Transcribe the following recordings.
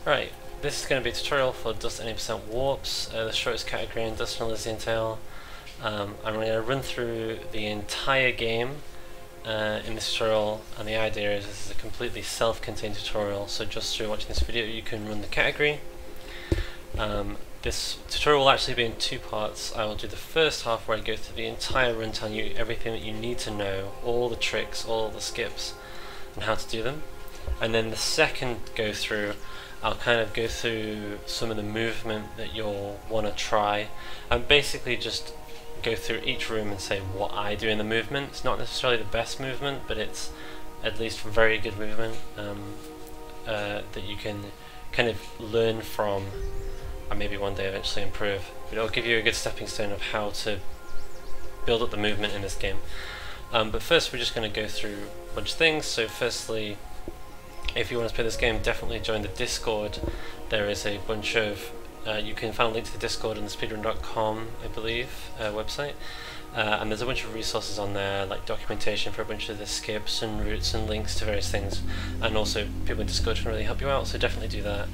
Right, this is going to be a tutorial for Dust Any Percent Warps, the shortest category in Dust and Elysian Tale. I'm going to run through the entire game in this tutorial, and the idea is this is a completely self-contained tutorial, so just through watching this video you can run the category. This tutorial will actually be in two parts. I will do the first half where I go through the entire run telling you everything that you need to know, all the tricks, all the skips, and how to do them. And then the second go through, I'll kind of go through some of the movement that you'll want to try, and basically just go through each room and say what I do in the movement. It's not necessarily the best movement, but it's at least very good movement that you can kind of learn from and maybe one day eventually improve. But it'll give you a good stepping stone of how to build up the movement in this game. But first we're just going to go through a bunch of things. So firstly, if you want to play this game, definitely join the Discord. There is a bunch of you can find a link to the Discord on the speedrunning.com, I believe, website, and there's a bunch of resources on there, like documentation for a bunch of the skips and routes and links to various things, and also people in Discord can really help you out, so definitely do that.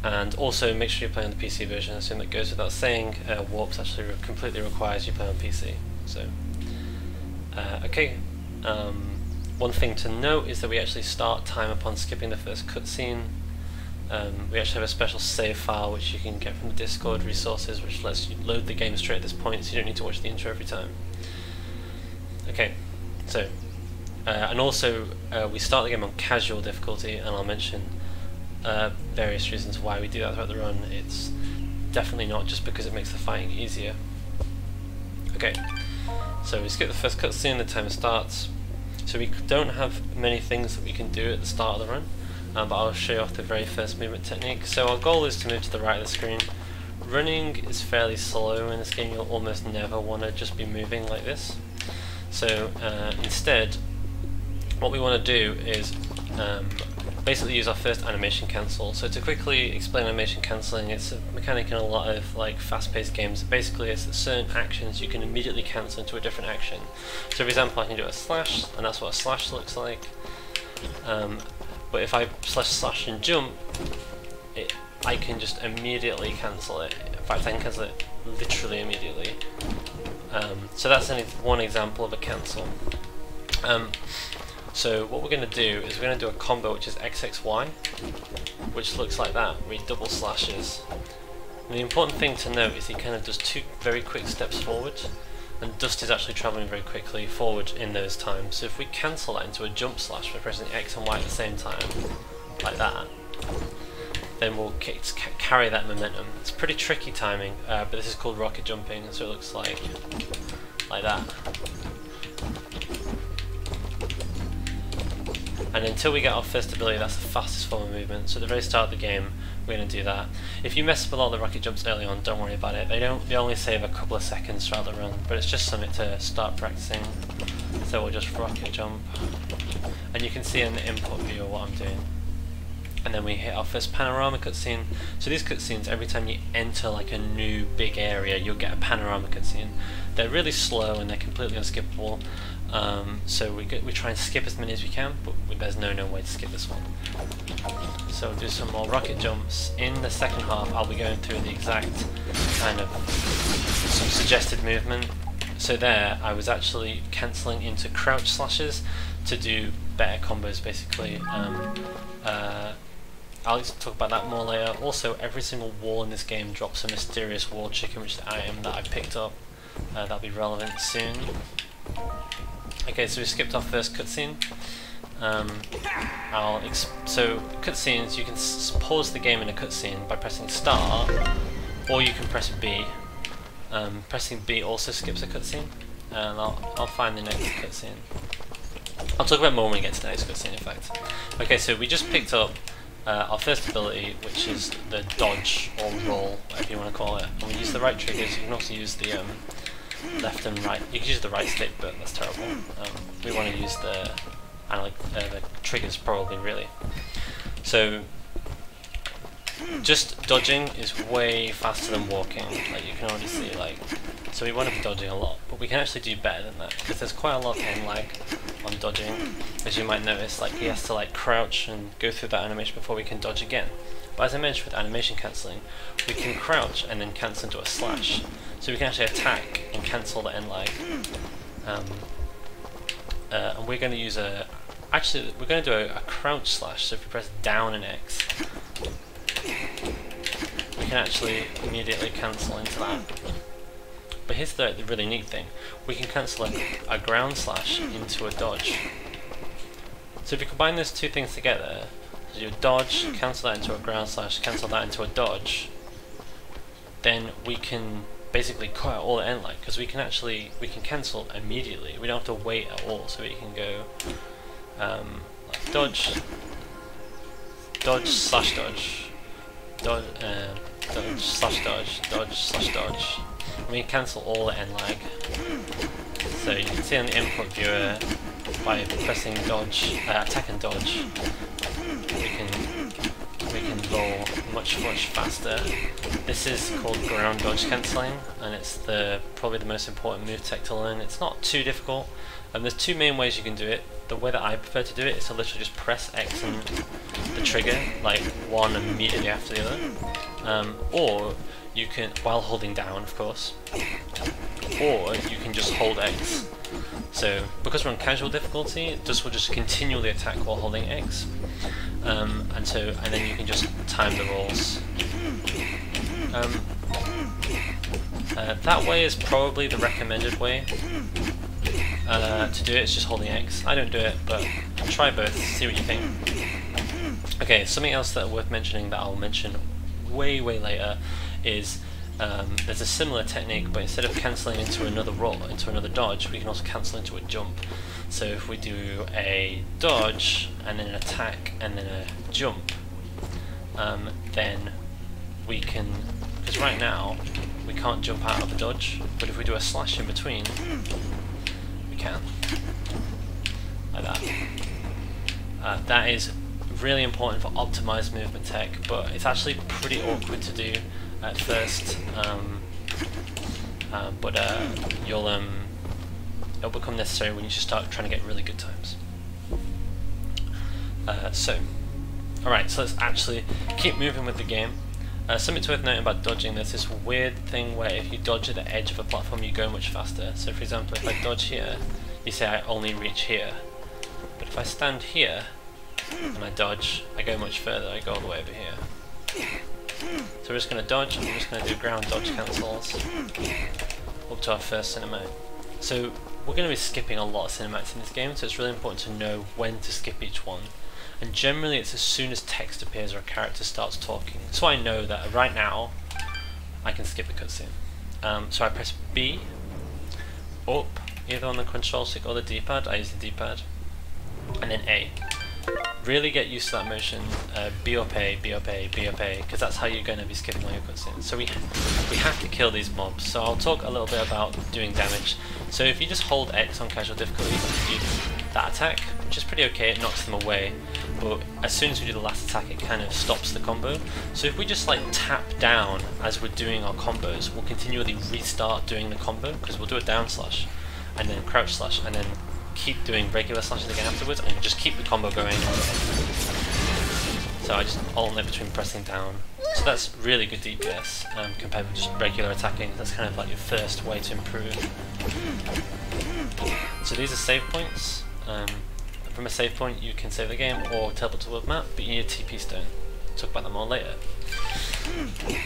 And also make sure you play on the PC version. I assume that goes without saying. Warps actually completely requires you play on PC. So, okay. One thing to note is that we actually start time upon skipping the first cutscene. We actually have a special save file which you can get from the Discord resources, which lets you load the game straight at this point, so you don't need to watch the intro every time. Okay, so and also we start the game on casual difficulty, and I'll mention various reasons why we do that throughout the run. It's definitely not just because it makes the fighting easier. Okay, so we skip the first cutscene, the timer starts. So we don't have many things that we can do at the start of the run, but I'll show you off the very first movement technique. So our goal is to move to the right of the screen. Running is fairly slow in this game. You'll almost never want to just be moving like this. So instead, what we want to do is basically use our first animation cancel. So to quickly explain animation cancelling, it's a mechanic in a lot of like fast-paced games. Basically it's that certain actions you can immediately cancel into a different action. So for example, I can do a slash, and that's what a slash looks like. But if I slash and jump, I can just immediately cancel it. In fact, I can cancel it literally immediately. So that's only one example of a cancel. So what we're going to do is we're going to do a combo which is XXY, which looks like that, where he double slashes. And the important thing to note is he kind of does two very quick steps forward, and Dust is actually travelling very quickly forward in those times. So if we cancel that into a jump slash by pressing X and Y at the same time, like that, then we'll carry that momentum. It's pretty tricky timing, but this is called rocket jumping, so it looks like that. And until we get our first ability, that's the fastest form of movement. So at the very start of the game, we're going to do that. If you mess up a lot of the rocket jumps early on, don't worry about it. They only save a couple of seconds throughout the run, but it's just something to start practicing. So we'll just rocket jump, and you can see in the input view of what I'm doing. And then we hit our first panorama cutscene. So these cutscenes, every time you enter like a new big area, you'll get a panorama cutscene. They're really slow and they're completely unskippable. So we try and skip as many as we can, but there's no way to skip this one. So we'll do some more rocket jumps. In the second half, I'll be going through the exact kind of some suggested movement. So there, I was actually cancelling into crouch slashes to do better combos, basically. I'll talk about that more later. Also, every single wall in this game drops a mysterious wall chicken, which is the item that I picked up. That'll be relevant soon. Okay, so we skipped our first cutscene. So cutscenes, you can pause the game in a cutscene by pressing start, or you can press B. Pressing B also skips a cutscene, and I'll find the next cutscene. I'll talk about more when we get to the next cutscene, in fact. Okay, so we just picked up our first ability, which is the dodge or roll, whatever you want to call it. And we use the right triggers. You can also use the left and right. You can use the right stick, but that's terrible. We want to use the triggers probably, really. So just dodging is way faster than walking, like you can already see. So we want to be dodging a lot, but we can actually do better than that because there's quite a lot of aim lag. on dodging, as you might notice, like he has to like crouch and go through that animation before we can dodge again. But as I mentioned with animation cancelling, we can crouch and then cancel into a slash. So we can actually attack and cancel the end lag. And we're going to use we're going to do a crouch slash, so if we press down and X, we can actually immediately cancel into that. But here's the really neat thing, we can cancel a ground slash into a dodge. So if you combine those two things together, so you dodge, cancel that into a ground slash, cancel that into a dodge, then we can basically cut out all the end lag, because we can cancel immediately. We don't have to wait at all, so we can go like dodge, dodge slash dodge, dodge slash dodge, dodge slash dodge. And we can cancel all the end lag. So you can see on the input viewer, by pressing dodge, attack and dodge, we can roll much faster. This is called ground dodge cancelling, and it's probably the most important move tech to learn. It's not too difficult, and there's two main ways you can do it. The way that I prefer to do it is to literally just press X and the trigger, like one immediately after the other, or you can, while holding down of course, or you can just hold X. So because we're on casual difficulty, will just continually attack while holding X, and then you can just time the rolls. That way is probably the recommended way to do it. It's just holding X. I don't do it, but try both, see what you think. Okay, something else that's worth mentioning that I'll mention way later is there's a similar technique, but instead of cancelling into another roll, into another dodge, we can also cancel into a jump. So if we do a dodge and then an attack and then a jump, then we can, because right now we can't jump out of a dodge, but if we do a slash in between, we can, like that. That is really important for optimized movement tech, but it's actually pretty awkward to do at first, but it'll become necessary when you start trying to get really good times. Alright, so let's actually keep moving with the game. Something worth noting about dodging, there's this weird thing where if you dodge at the edge of a platform you go much faster. So for example, if I dodge here, you say I only reach here, but if I stand here and I dodge, I go much further, I go all the way over here. So we're just going to dodge, and we're just going to do ground dodge cancels up to our first cinematic. So we're going to be skipping a lot of cinematics in this game, so it's really important to know when to skip each one. And generally it's as soon as text appears or a character starts talking. So I know that right now I can skip a cutscene. So I press B, up, either on the control stick or the D-pad. I use the D-pad, and then A. Really get used to that motion, B up A, B up A, B up A, because that's how you're going to be skipping all your cutscenes. So we have to kill these mobs, so I'll talk a little bit about doing damage. So if you just hold X on casual difficulty, you do that attack, which is pretty okay, it knocks them away, but as soon as we do the last attack it kind of stops the combo. So if we just like tap down as we're doing our combos, we'll continually restart doing the combo, because we'll do a down slash, and then crouch slash, and then keep doing regular slashes again afterwards, and just keep the combo going. So I just alternate between pressing down. So that's really good DPS compared with just regular attacking. That's kind of like your first way to improve. So these are save points. From a save point you can save the game or teleport to the world map, but you need a TP stone. We'll talk about that more later.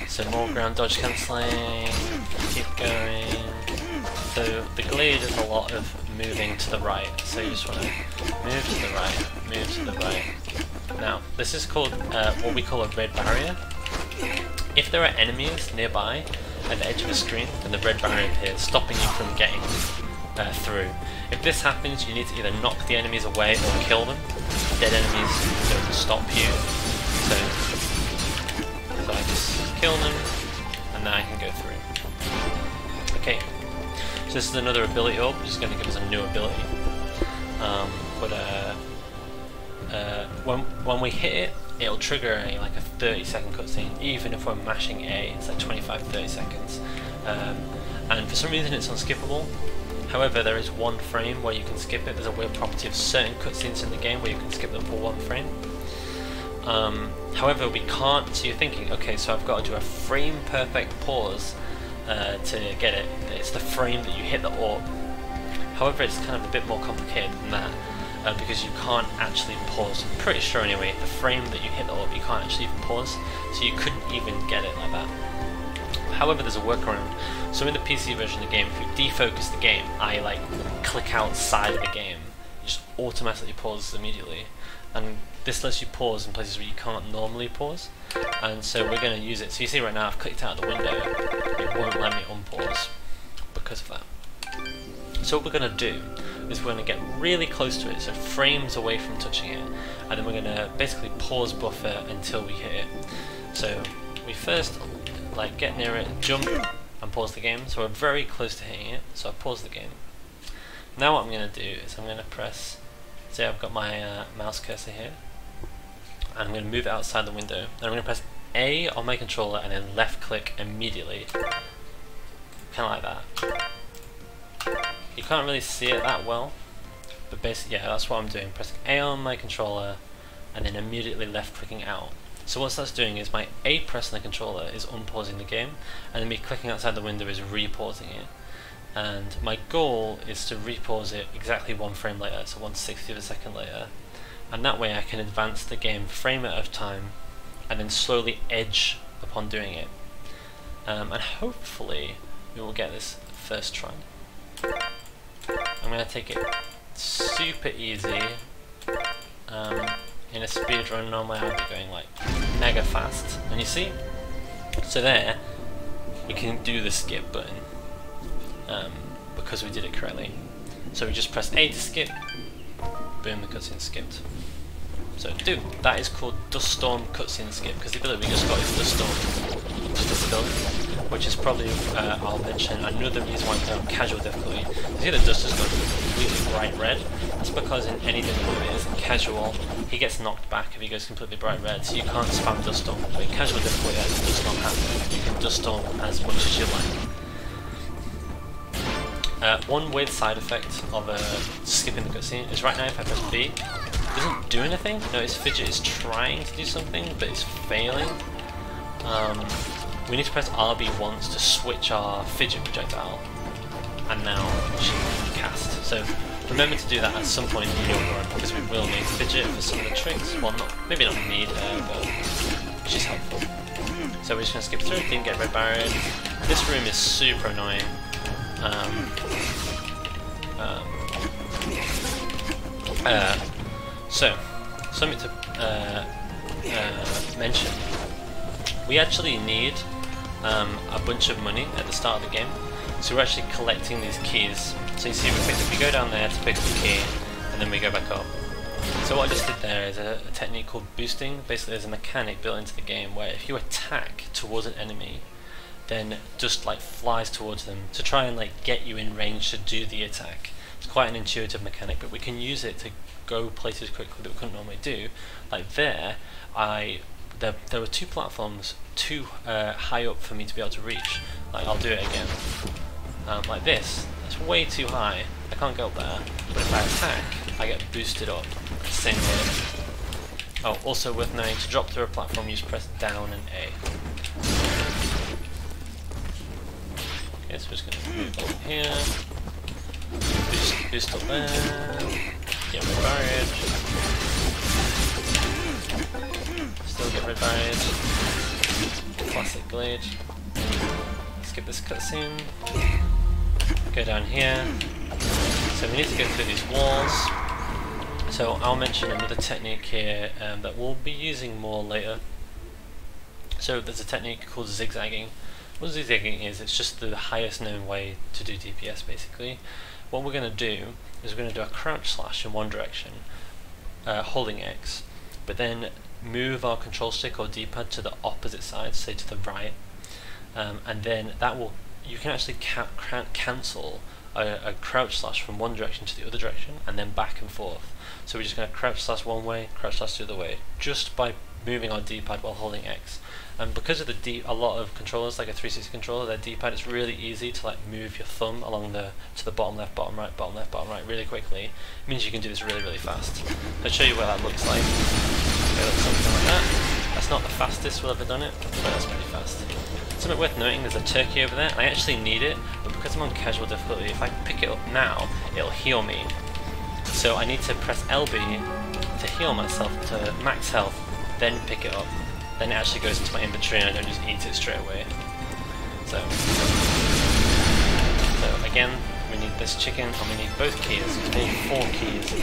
So more ground dodge cancelling, keep going. So the glade is a lot of moving to the right, so you just want to move to the right, move to the right. Now, this is called what we call a red barrier. If there are enemies nearby at the edge of a screen, then the red barrier appears, stopping you from getting through. If this happens, you need to either knock the enemies away or kill them. Dead enemies don't stop you, so I just kill them, and then I can go through. Okay. So this is another ability orb, which is going to give us a new ability. When we hit it, it'll trigger like a 30-second cutscene. Even if we're mashing A, it's like 25-30 seconds. And for some reason it's unskippable. However, there is one frame where you can skip it. There's a weird property of certain cutscenes in the game where you can skip them for one frame. However, we can't, so you're thinking, okay, so I've got to do a frame perfect pause to get it. It's the frame that you hit the AWP. However, it's kind of a bit more complicated than that, because you can't actually pause. I'm pretty sure anyway, the frame that you hit the AWP, you can't actually even pause, so you couldn't even get it like that. However, there's a workaround. So in the PC version of the game, if you defocus the game, I like click outside of the game, it just automatically pauses immediately. And this lets you pause in places where you can't normally pause, and so we're going to use it. So you see right now I've clicked out of the window, it won't let me unpause because of that. So what we're going to do is we're going to get really close to it, so frames away from touching it, and then we're going to basically pause buffer until we hit it. So we first like get near it, jump and pause the game, so we're very close to hitting it, so I pause the game. Now what I'm going to do is I'm going to press, say I've got my mouse cursor here, and I'm going to move it outside the window, and I'm going to press A on my controller and then left click immediately, kind of like that. You can't really see it that well, but basically, yeah, that's what I'm doing, pressing A on my controller and then immediately left clicking out. So what that's doing is my A press on the controller is unpausing the game, and then me clicking outside the window is repausing it. And my goal is to repause it exactly one frame later, so 1/60 of a second later, and that way I can advance the game frame at a time and then slowly edge upon doing it. And hopefully we will get this first try. I'm going to take it super easy. In a speedrun normally I would be going like mega fast, and you see, so there we can do the skip button because we did it correctly. So we just press A to skip, boom, the cutscene skipped. So that is called Dust Storm cutscene skip, because the ability we just got is Dust Storm, which is probably, I'll mention, another reason why I play on casual difficulty. You see the dust has got completely bright red? That's because in any difficulty, as in casual, he gets knocked back if he goes completely bright red, so you can't spam Dust Storm. But in casual difficulty, that does not happen. You can Dust Storm as much as you like. One weird side effect of skipping the cutscene is right now if I press B, it doesn't do anything. Notice Fidget is trying to do something, but it's failing. We need to press RB once to switch our Fidget projectile, and now she can cast. So remember to do that at some point in your run, because we will need Fidget for some of the tricks. Well, maybe not need her, but she's helpful. So we're just going to skip through, didn't get red barrier. This room is super annoying. So, something to mention. We actually need a bunch of money at the start of the game, so we're actually collecting these keys. So you see, we go down there to pick up the key, and then we go back up. So what I just did there is a technique called boosting. Basically, there's a mechanic built into the game where if you attack towards an enemy, then just like flies towards them to try and like get you in range to do the attack. It's quite an intuitive mechanic, but we can use it to go places quickly that we couldn't normally do. Like there were two platforms too high up for me to be able to reach. Like I'll do it again. Like this, it's way too high. I can't go up there. But if I attack, I get boosted up. Same way. Oh, also worth knowing, to drop through a platform, you just press down and A. Okay, so we're just going to move up here. Boost up there. Get red barrier. Still get red barrier. Classic glade. Skip this cutscene. Go down here. So we need to go through these walls. So I'll mention another technique here that we'll be using more later. So there's a technique called zigzagging. What zigzagging is, it's just the highest known way to do DPS basically. What we're going to do is we're going to do a crouch slash in one direction, holding X, but then move our control stick or D-pad to the opposite side, say to the right, and then that will, you can actually cancel a crouch slash from one direction to the other direction and then back and forth. So we're just going to crouch slash one way, crouch slash the other way, just by moving our D-pad while holding X. And because of a lot of controllers, like a 360 controller, their D-pad, it's really easy to like move your thumb along to the bottom left, bottom right, bottom left, bottom right really quickly. It means you can do this really, really fast. I'll show you what that looks like. It looks something like that. That's not the fastest we've ever done it, but that's pretty fast. Something worth noting, there's a turkey over there, and I actually need it, but because I'm on casual difficulty, if I pick it up now, it'll heal me. So I need to press LB to heal myself to max health, then pick it up. Then it actually goes into my inventory and I don't just eat it straight away. So again, we need this chicken and we need both keys. We need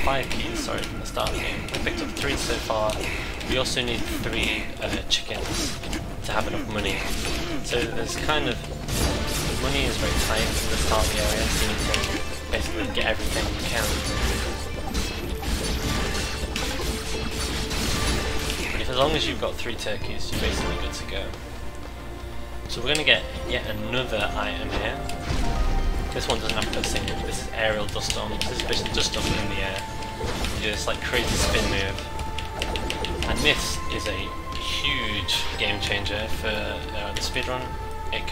5 keys, sorry, from the start of the game. We picked up 3 so far. We also need 3 chickens to have enough money. So there's kind of, the money is very tight at the start of the area, so you need to basically get everything you can. As long as you've got 3 turkeys, you're basically good to go. So we're going to get yet another item here. This one doesn't have to sing, this is aerial dust storm. This is basically dust storm in the air. You do this like crazy spin move. And this is a huge game changer for the speedrun. It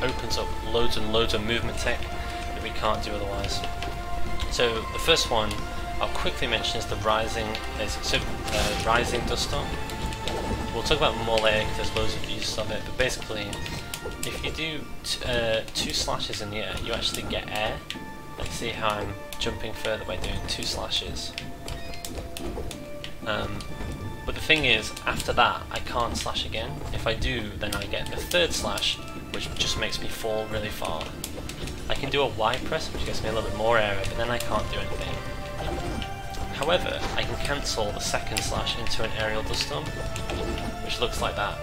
opens up loads and loads of movement tech that we can't do otherwise. So the first one I'll quickly mention is the rising dust storm. We'll talk about more later because there's loads of uses of it, but basically if you do 2 slashes in the air, you actually get air. Let's see how I'm jumping further by doing 2 slashes. But the thing is, after that I can't slash again. If I do, then I get the 3rd slash, which just makes me fall really far. I can do a Y press, which gets me a little bit more area, but then I can't do anything. However, I can cancel the 2nd slash into an aerial dust storm, which looks like that.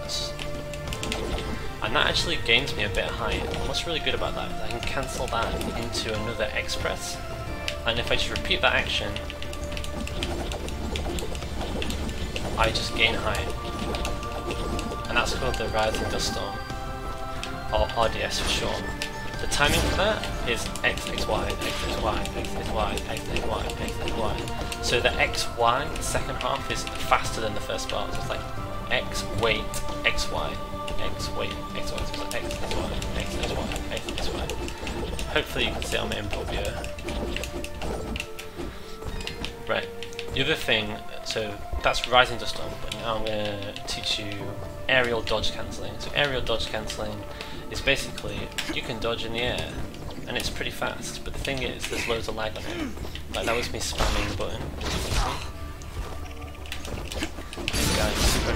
And that actually gains me a bit of height. And what's really good about that is I can cancel that into another X press, and if I just repeat that action, I just gain height. And that's called the Rising Dust Storm, or RDS for short. The timing for that is X, X, Y, X, X, Y, X, X, Y, X, X, Y, X, X, Y. So the X, Y, the second half is faster than the first part. So it's like X, wait, X, Y, X, wait, X, Y. So it's like X, X, Y, X, X, Y, X, X, Y. Hopefully you can see it on my input viewer. Right, the other thing, so that's Rising Dust Storm, but now I'm going to teach you aerial dodge cancelling. So aerial dodge cancelling is basically, you can dodge in the air, and it's pretty fast, but the thing is, there's loads of lag on it. Like, that was me spamming the button. This guy is super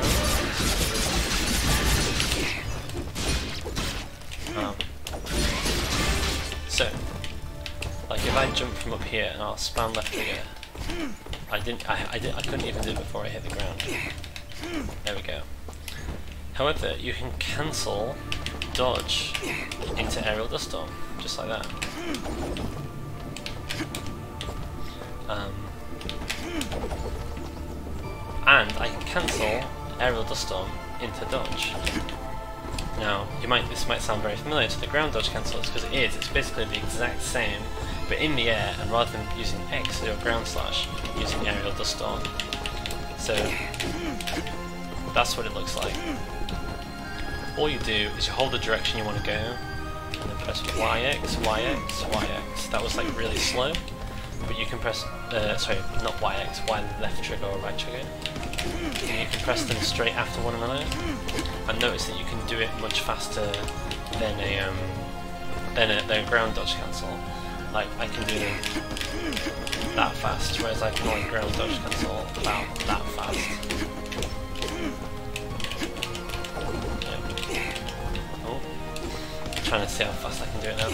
so, like if I jump from up here and I'll spam left trigger, I couldn't even do it before I hit the ground. There we go. However, you can cancel dodge into aerial dust storm, just like that. And I can cancel aerial dust storm into dodge. Now, this might sound very familiar to the ground dodge cancel, because it is. It's basically the exact same, but in the air, and rather than using X to do a ground slash, using aerial dust storm. So that's what it looks like. All you do is you hold the direction you want to go, and then press YX, YX, YX. That was like really slow, but you can press, sorry, not YX, Y left trigger or right trigger. And you can press them straight after one another, and notice that you can do it much faster than a ground dodge cancel. Like, I can do them that fast, whereas I can only ground dodge cancel about that fast. Trying to see how fast I can do it now.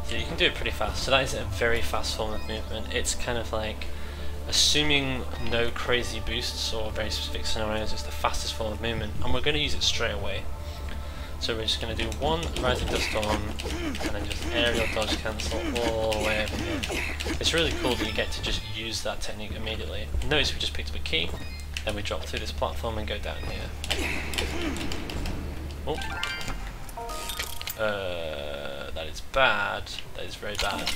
So you can do it pretty fast. So that is a very fast form of movement. It's kind of like, assuming no crazy boosts or very specific scenarios, it's the fastest form of movement, and we're going to use it straight away. So we're just going to do one Rising Dust Storm, and then just aerial dodge cancel all the way over here. It's really cool that you get to just use that technique immediately. Notice we just picked up a key, then we drop through this platform and go down here. Oh. That is bad. That is very bad.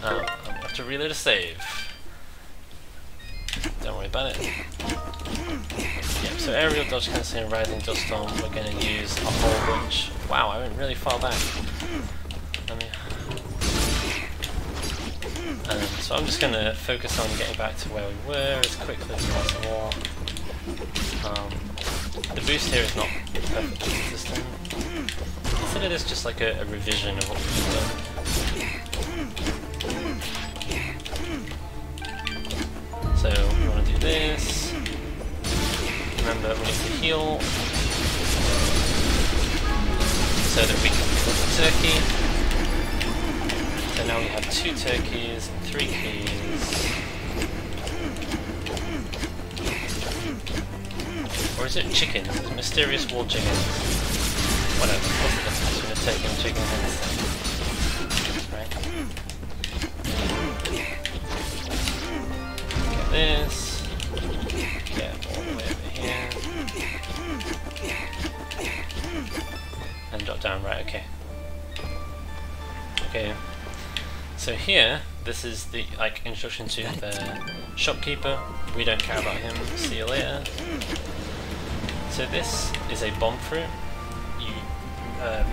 I have to reload a save. don't worry about it. Yep, so aerial dodge cancel and rising dust storm, we're going to use a whole bunch. Wow, I went really far back. Let me... so I'm just going to focus on getting back to where we were as quickly as possible. The boost here is not perfectly consistent. Consider this just like a revision of what we've done. So we want to do this. Remember, we need to heal so that we can put the turkey. So now we have 2 turkeys and 3 keys. Or is it chickens? It's mysterious wall chickens. Whatever. What's the difference between a turkey and a chicken? Right. Get this. Get all the way over here. And drop down. Right. Okay. Okay. So here, this is the introduction to the shopkeeper. We don't care about him. See you later. So this is a bomb fruit. You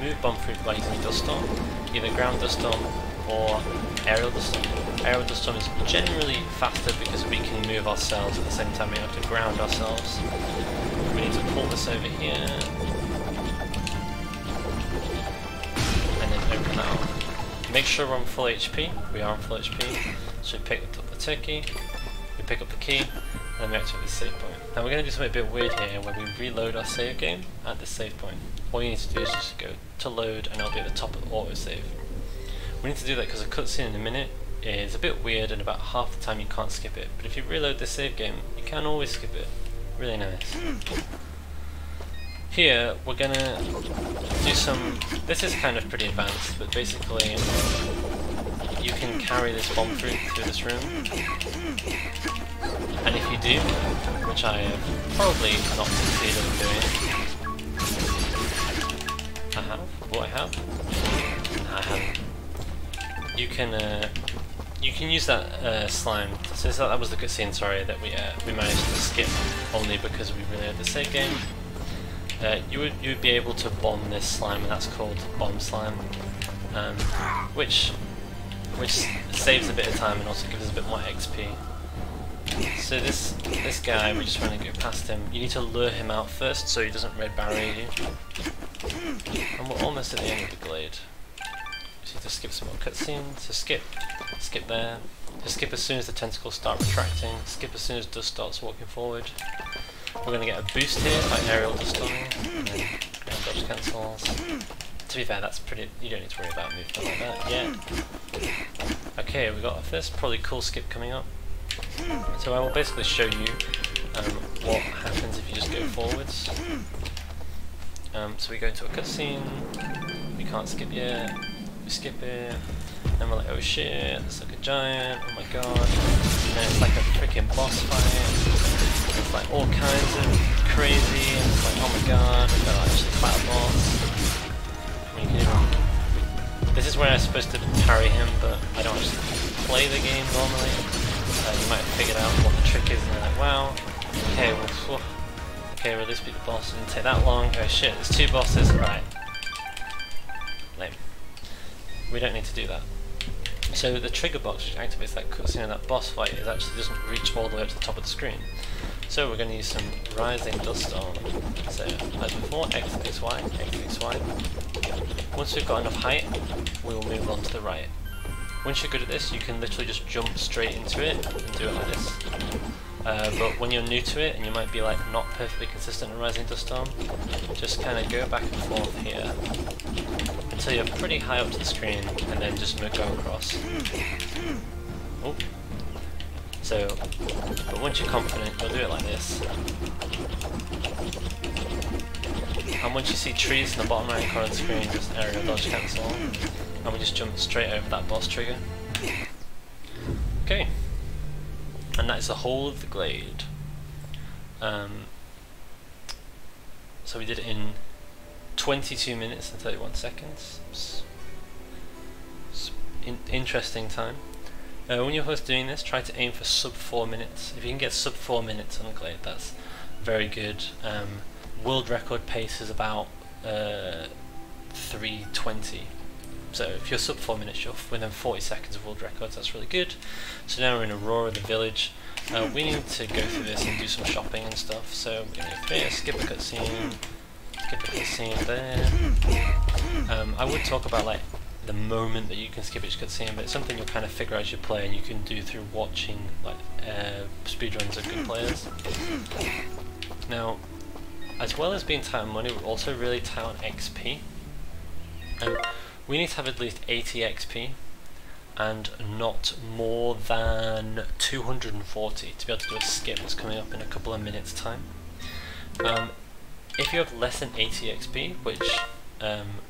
move bomb fruit by using dust storm, either ground dust storm or aerial dust storm. Aerial dust storm is generally faster because we can move ourselves at the same time we have to ground ourselves. We need to pull this over here and then open that up. Make sure we're on full HP. We are on full HP. So we pick up the turkey, we pick up the key, and then we activate the save point. Now we're going to do something a bit weird here where we reload our save game at this save point. All you need to do is just go to load and it'll be at the top of the autosave. We need to do that because a cutscene in a minute is a bit weird and about half the time you can't skip it. But if you reload the save game, you can always skip it. Really nice. Here we're going to do some... This is kind of pretty advanced, but basically you can carry this bomb fruit through this room. And if you do, which I have probably not succeeded in doing, I have? What I have? No, I haven't. You can use that slime. So that was the cutscene, sorry, that we managed to skip only because we reloaded the save game. You would be able to bomb this slime, and that's called bomb slime, which saves a bit of time and also gives us a bit more XP. So this guy, we just want to go past him. You need to lure him out first so he doesn't red barrier you. And we're almost at the end of the glade. Just need to skip some more cutscenes. So skip there. Just skip as soon as the tentacles start retracting. Skip as soon as dust starts walking forward. We're going to get a boost here by aerial dust storming, and then dodge cancels. To be fair, that's pretty. You don't need to worry about movement like that yet. Okay, we got a first probably cool skip coming up. So I will basically show you what happens if you just go forwards. So we go into a cutscene. We can't skip yet. We skip it. And we're like, oh shit, that's like a giant. Oh my god. And then it's like a freaking boss fight. It's like all kinds of crazy, and it's like, oh my god, we've got to actually fight a boss. I mean, this is where I'm supposed to carry him, but I don't actually play the game normally. You might have figured out what the trick is, and you're like, wow, okay, well, okay, well, this beat the boss, it didn't take that long. Oh shit, there's 2 bosses, right. Lame. We don't need to do that. So the trigger box which activates that cutscene in that boss fight actually doesn't reach all the way up to the top of the screen. So we're going to use some rising dust storm. So as before, X, X, Y, X, X, Y. Once we've got enough height, we will move on to the right. Once you're good at this, you can literally just jump straight into it and do it like this. But when you're new to it and you might be like not perfectly consistent in rising dust storm, just kind of go back and forth here until you're pretty high up to the screen, and then just go across. Oh. So, but once you're confident, you'll do it like this. And once you see trees in the bottom right corner of the screen, just aerial dodge cancel, and we just jump straight over that boss trigger. Okay. And that is the whole of the glade. So we did it in 22 minutes and 31 seconds. Interesting time. When you're first doing this, try to aim for sub 4 minutes. If you can get sub 4 minutes on a glade, that's very good. World record pace is about 3:20. So if you're sub 4 minutes, you're within 40 seconds of world records. That's really good. So now we're in Aurora, the village. We need to go through this and do some shopping and stuff. So we're going to skip a cutscene. Skip a cutscene there. I would talk about like the moment that you can skip each cutscene, but it's something you'll kind of figure out as you play, and you can do through watching like speedruns of good players. Now, as well as being tight on money, we're also really tight on XP. We need to have at least 80 XP and not more than 240 to be able to do a skip that's coming up in a couple of minutes time. If you have less than 80 XP, which then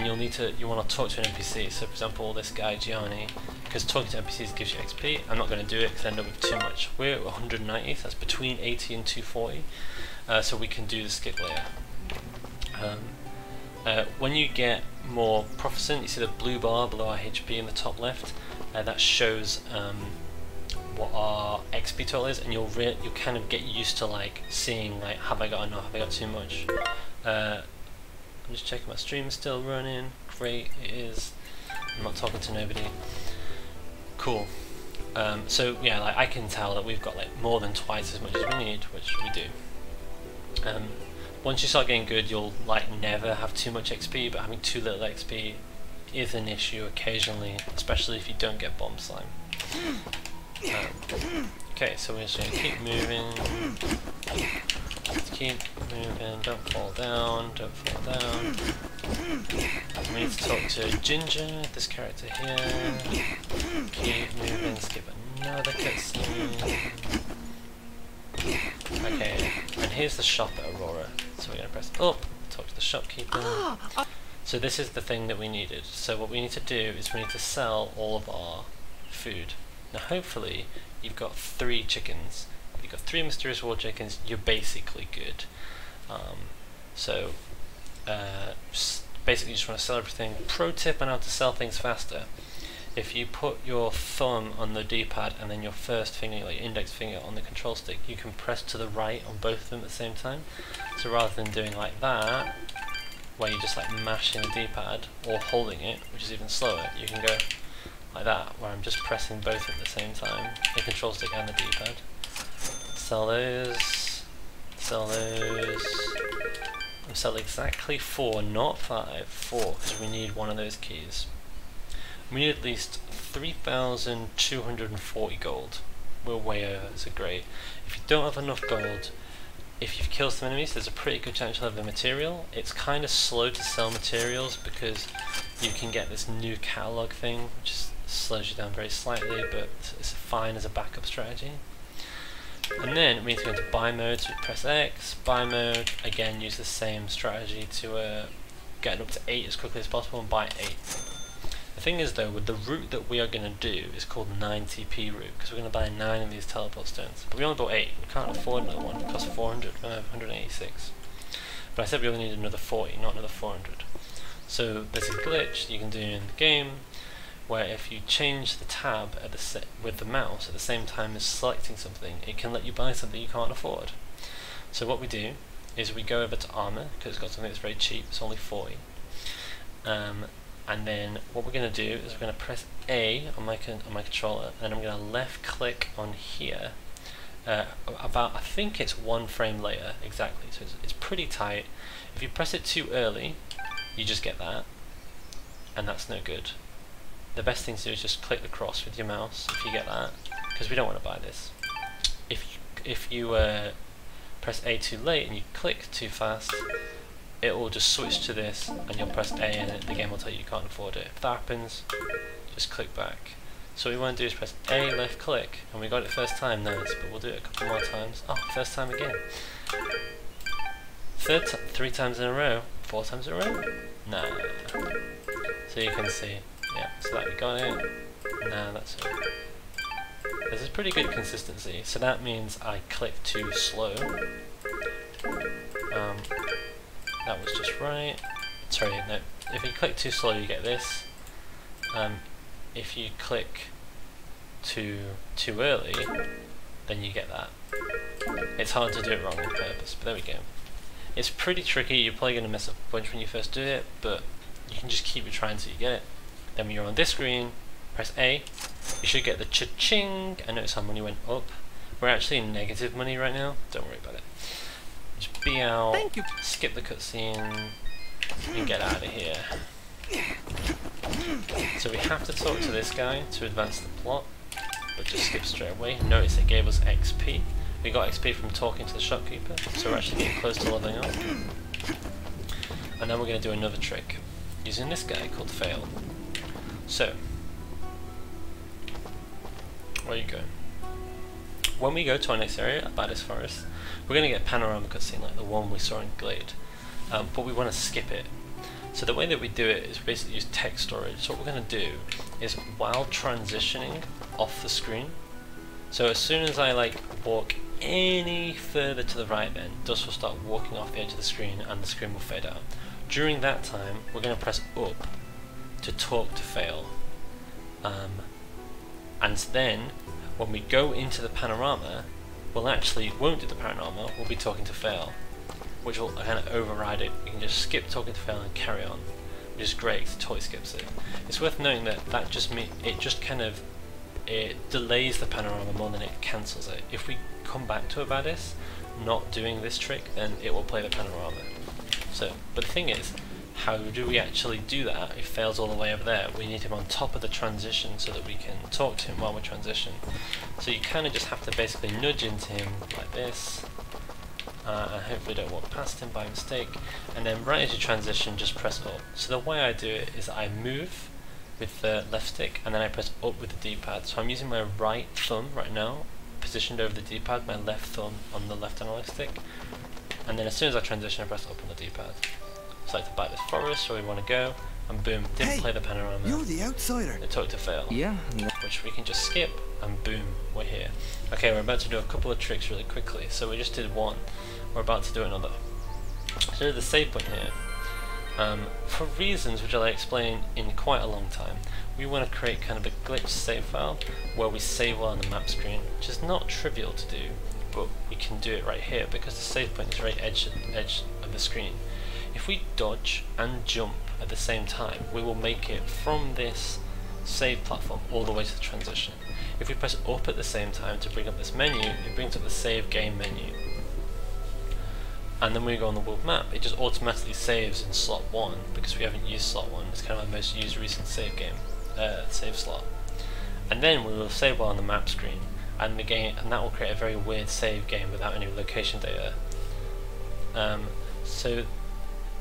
you want to talk to an NPC. So for example, this guy Gianni, because talking to NPCs gives you XP. I'm not going to do it because I end up with too much. We're at 190, so that's between 80 and 240, so we can do the skip later. When you get more proficient, you see the blue bar below our HP in the top left. That shows what our XP total is, and you'll kind of get used to like seeing like, have I got enough? Have I got too much? I'm just checking my stream is still running. Great, it is. I'm not talking to nobody. Cool. So yeah, like I can tell that we've got like more than twice as much as we need, which we do. Once you start getting good, you'll like never have too much XP, but having too little XP is an issue occasionally, especially if you don't get bomb slime. Okay, so we're just going to keep moving. Let's keep moving, don't fall down, don't fall down. We need to talk to Ginger, this character here. Keep moving, skip another cutscene. Okay, and here's the shop at Aurora. So we're going to press up, talk to the shopkeeper. So this is the thing that we needed. So what we need to do is we need to sell all of our food. Now hopefully you've got 3 chickens. If you've got 3 mysterious war chickens, you're basically good. Basically you just want to sell everything. Pro tip on how to sell things faster. If you put your thumb on the D-pad and then your first finger, like your index finger, on the control stick, you can press to the right on both of them at the same time. So rather than doing like that, where you're just like mashing the D-pad or holding it, which is even slower, you can go like that, where I'm just pressing both at the same time, the control stick and the D-pad. Sell those, sell those. I'm selling exactly 4, not 5, 4, because we need one of those keys. We need at least 3,240 gold. We're way over, so great. If you don't have enough gold, if you've killed some enemies, there's a pretty good chance you'll have the material. It's kind of slow to sell materials because you can get this new catalog thing, which slows you down very slightly, but it's fine as a backup strategy. And then we need to go into buy mode, so we press X, buy mode, again use the same strategy to get it up to 8 as quickly as possible and buy 8. The thing is though, with the route that we are going to do is called the 9 TP route, because we're going to buy 9 of these teleport stones. But we only bought 8, we can't afford another one, it costs 400, we have 186. But I said we only need another 40, not another 400. So there's a glitch you can do in the game, where if you change the tab at with the mouse at the same time as selecting something, it can let you buy something you can't afford. So what we do is we go over to armor, because it's got something that's very cheap, it's only 40. And then what we're going to do is we're going to press A on my controller, and I'm going to left click on here, about, I think it's 1 frame later, exactly, so it's pretty tight. If you press it too early, you just get that, and that's no good. The best thing to do is just click the cross with your mouse if you get that, because we don't want to buy this. If you press A too late and you click too fast, it will just switch to this and you'll press A and the game will tell you you can't afford it. If that happens, just click back. So what we want to do is press A, left click, and we got it first time, nice, but we'll do it a couple more times. Oh, first time again. 3 times in a row, 4 times in a row? Nah. So you can see, yeah, so that we got it. Nah, that's it. This is pretty good consistency, so that means I click too slow. That was just right. Sorry, no. If you click too slow, you get this. If you click too early, then you get that. It's hard to do it wrong on purpose, but there we go. It's pretty tricky, you're probably going to mess up a bunch when you first do it, but you can just keep trying until you get it. Then when you're on this screen, press A, you should get the cha-ching, and notice how money went up. We're actually in negative money right now, don't worry about it. Just be out, skip the cutscene, and get out of here. So we have to talk to this guy to advance the plot, but just skip straight away. Notice it gave us XP. We got XP from talking to the shopkeeper, so we're actually getting close to leveling up. And then we're going to do another trick, using this guy called Fail. So, where are you going? When we go to our next area, Abyss Forest, we're going to get a panorama cutscene like the one we saw in Glade, but we want to skip it. So the way that we do it is basically use text storage. So what we're going to do is, while transitioning off the screen, so as soon as I like walk any further to the right, then Dust will start walking off the edge of the screen and the screen will fade out. During that time, we're going to press up to talk to Fail. And then, when we go into the panorama, won't do the panorama, we'll be talking to Fail, which will kind of override it. We can just skip talking to Fail and carry on, which is great, it totally skips it. It's worth knowing that it delays the panorama more than it cancels it. If we come back to Abyss not doing this trick, then it will play the panorama. So, but the thing is, how do we actually do that? If Fail's all the way over there, we need him on top of the transition so that we can talk to him while we transition. So you kind of just have to basically nudge into him like this, and hopefully don't walk past him by mistake, and then right as you transition, just press up. So the way I do it is I move with the left stick, and then I press up with the D-pad. So I'm using my right thumb right now, positioned over the D-pad, my left thumb on the left analog stick, and then as soon as I transition, I press up on the D-pad. So like to bite this forest where we want to go, and boom, didn't play the panorama. You're the outsider. It talked to Fail. Yeah. Which we can just skip, and boom, we're here. Okay, we're about to do a couple of tricks really quickly. So we just did one, we're about to do another. So the save point here, for reasons which I'll explain in quite a long time, we want to create kind of a glitch save file where we save while on the map screen, which is not trivial to do, but we can do it right here because the save point is right edge of the screen. If we dodge and jump at the same time, we will make it from this save platform all the way to the transition. If we press up at the same time to bring up this menu, it brings up the save game menu. And then when we go on the world map, it just automatically saves in slot 1 because we haven't used slot 1. It's kind of our most used recent save slot. And then we will save while on the map screen, and that will create a very weird save game without any location data.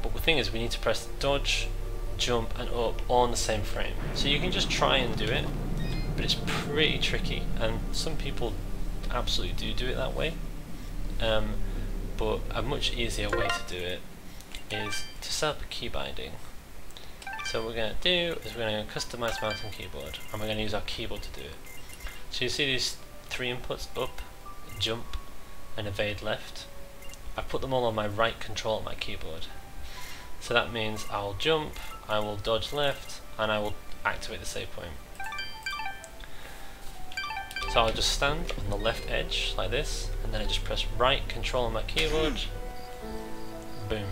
But the thing is, we need to press dodge, jump, and up all in the same frame. So you can just try and do it, but it's pretty tricky, and some people absolutely do it that way. But a much easier way to do it is to set up a key binding. So what we're going to do is we're going to customize mouse and keyboard, and we're going to use our keyboard to do it. So you see these 3 inputs, up, jump, and evade left. I've put them all on my right control on my keyboard. So that means I'll jump, I will dodge left, and I will activate the save point. So I'll just stand on the left edge like this, and then I just press right control on my keyboard, boom.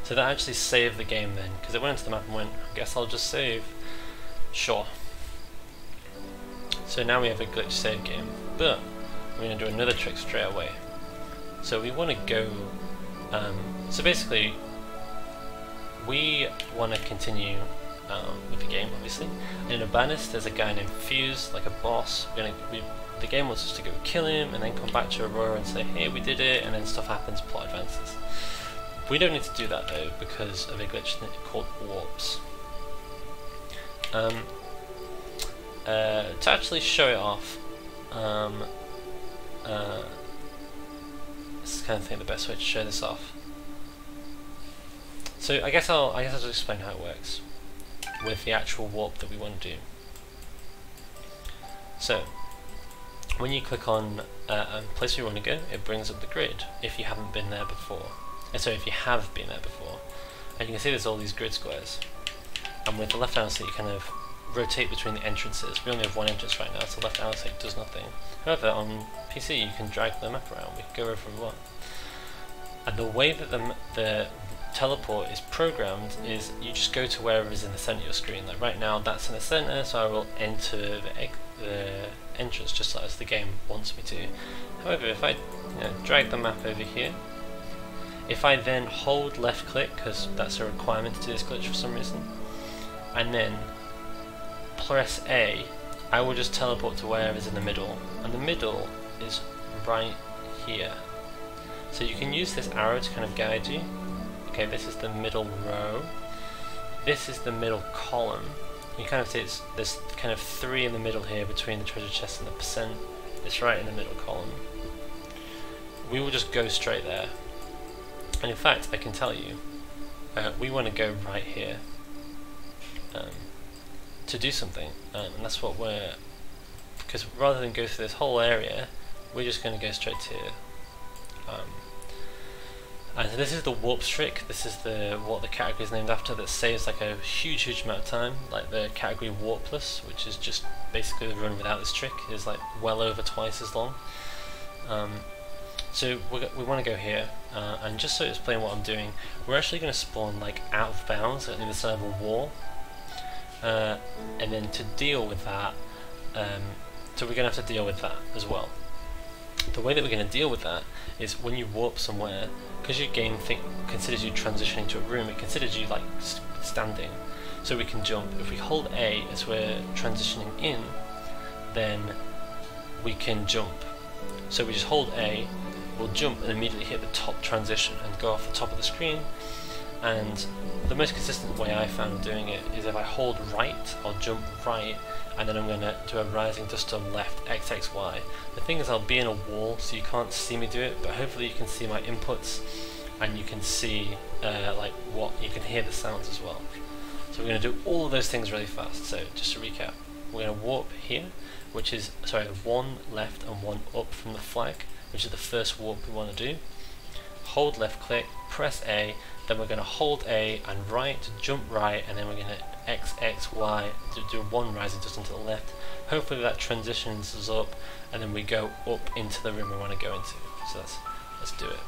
So that actually saved the game then, because it went into the map and went, I guess I'll just save. Sure. So now we have a glitch save game, but we're going to do another trick straight away. So we want to go, so basically we want to continue with the game, obviously. And in Abyss, there's a guy named Fuse, like a boss. The game wants us to go kill him and then come back to Aurora and say, hey, we did it, and then stuff happens, plot advances. We don't need to do that though, because of a glitch called warps. To actually show it off, this is kind of the best way to show this off. So I guess I'll just explain how it works with the actual warp that we want to do. So when you click on a place where you want to go, it brings up the grid if you haven't been there before. So if you have been there before, and you can see there's all these grid squares, and with the left hand stick you kind of rotate between the entrances. We only have one entrance right now, so left arrow click does nothing. However, on PC you can drag the map around, we can go wherever we want. And the way that the teleport is programmed is you just go to wherever is in the center of your screen. Like right now that's in the center, so I will enter the entrance just as the game wants me to. However, if I drag the map over here, if I then hold left click, because that's a requirement to do this glitch for some reason, and then press A, I will just teleport to wherever is in the middle, and the middle is right here. So you can use this arrow to kind of guide you. Okay, this is the middle row, this is the middle column. You kind of see there's kind of 3 in the middle here between the treasure chest and the percent. It's right in the middle column. We will just go straight there. And in fact, I can tell you, we want to go right here to do something, and that's what because rather than go through this whole area, we're just going to go straight to here. And so this is the warp trick. This is what the category is named after, that saves like a huge amount of time. Like the category warpless, which is just basically the run without this trick, is like well over twice as long. So we want to go here, and just so to explain what I'm doing, we're actually going to spawn like out of bounds at the other side of a wall, and then to deal with that, so we're going to have to deal with that as well. The way that we're going to deal with that is when you warp somewhere, because your game considers you transitioning to a room, it considers you like standing, so we can jump. If we hold A as we're transitioning in, then we can jump. So we just hold A, we'll jump and immediately hit the top transition and go off the top of the screen. And the most consistent way I found doing it is if I hold right, I'll jump right, and then I'm going to do a rising dust storm left, XXY. The thing is, I'll be in a wall, so you can't see me do it, but hopefully you can see my inputs, and you can see you can hear the sounds as well. So we're going to do all of those things really fast. So just to recap, we're going to warp here, which is, sorry, 1 left and 1 up from the flag, which is the first warp we want to do. Hold left click, press A, then we're going to hold A and right to jump right, and then we're going to X, X, Y to do 1 rising just into the left. Hopefully that transitions us up, and then we go up into the room we want to go into. So let's do it.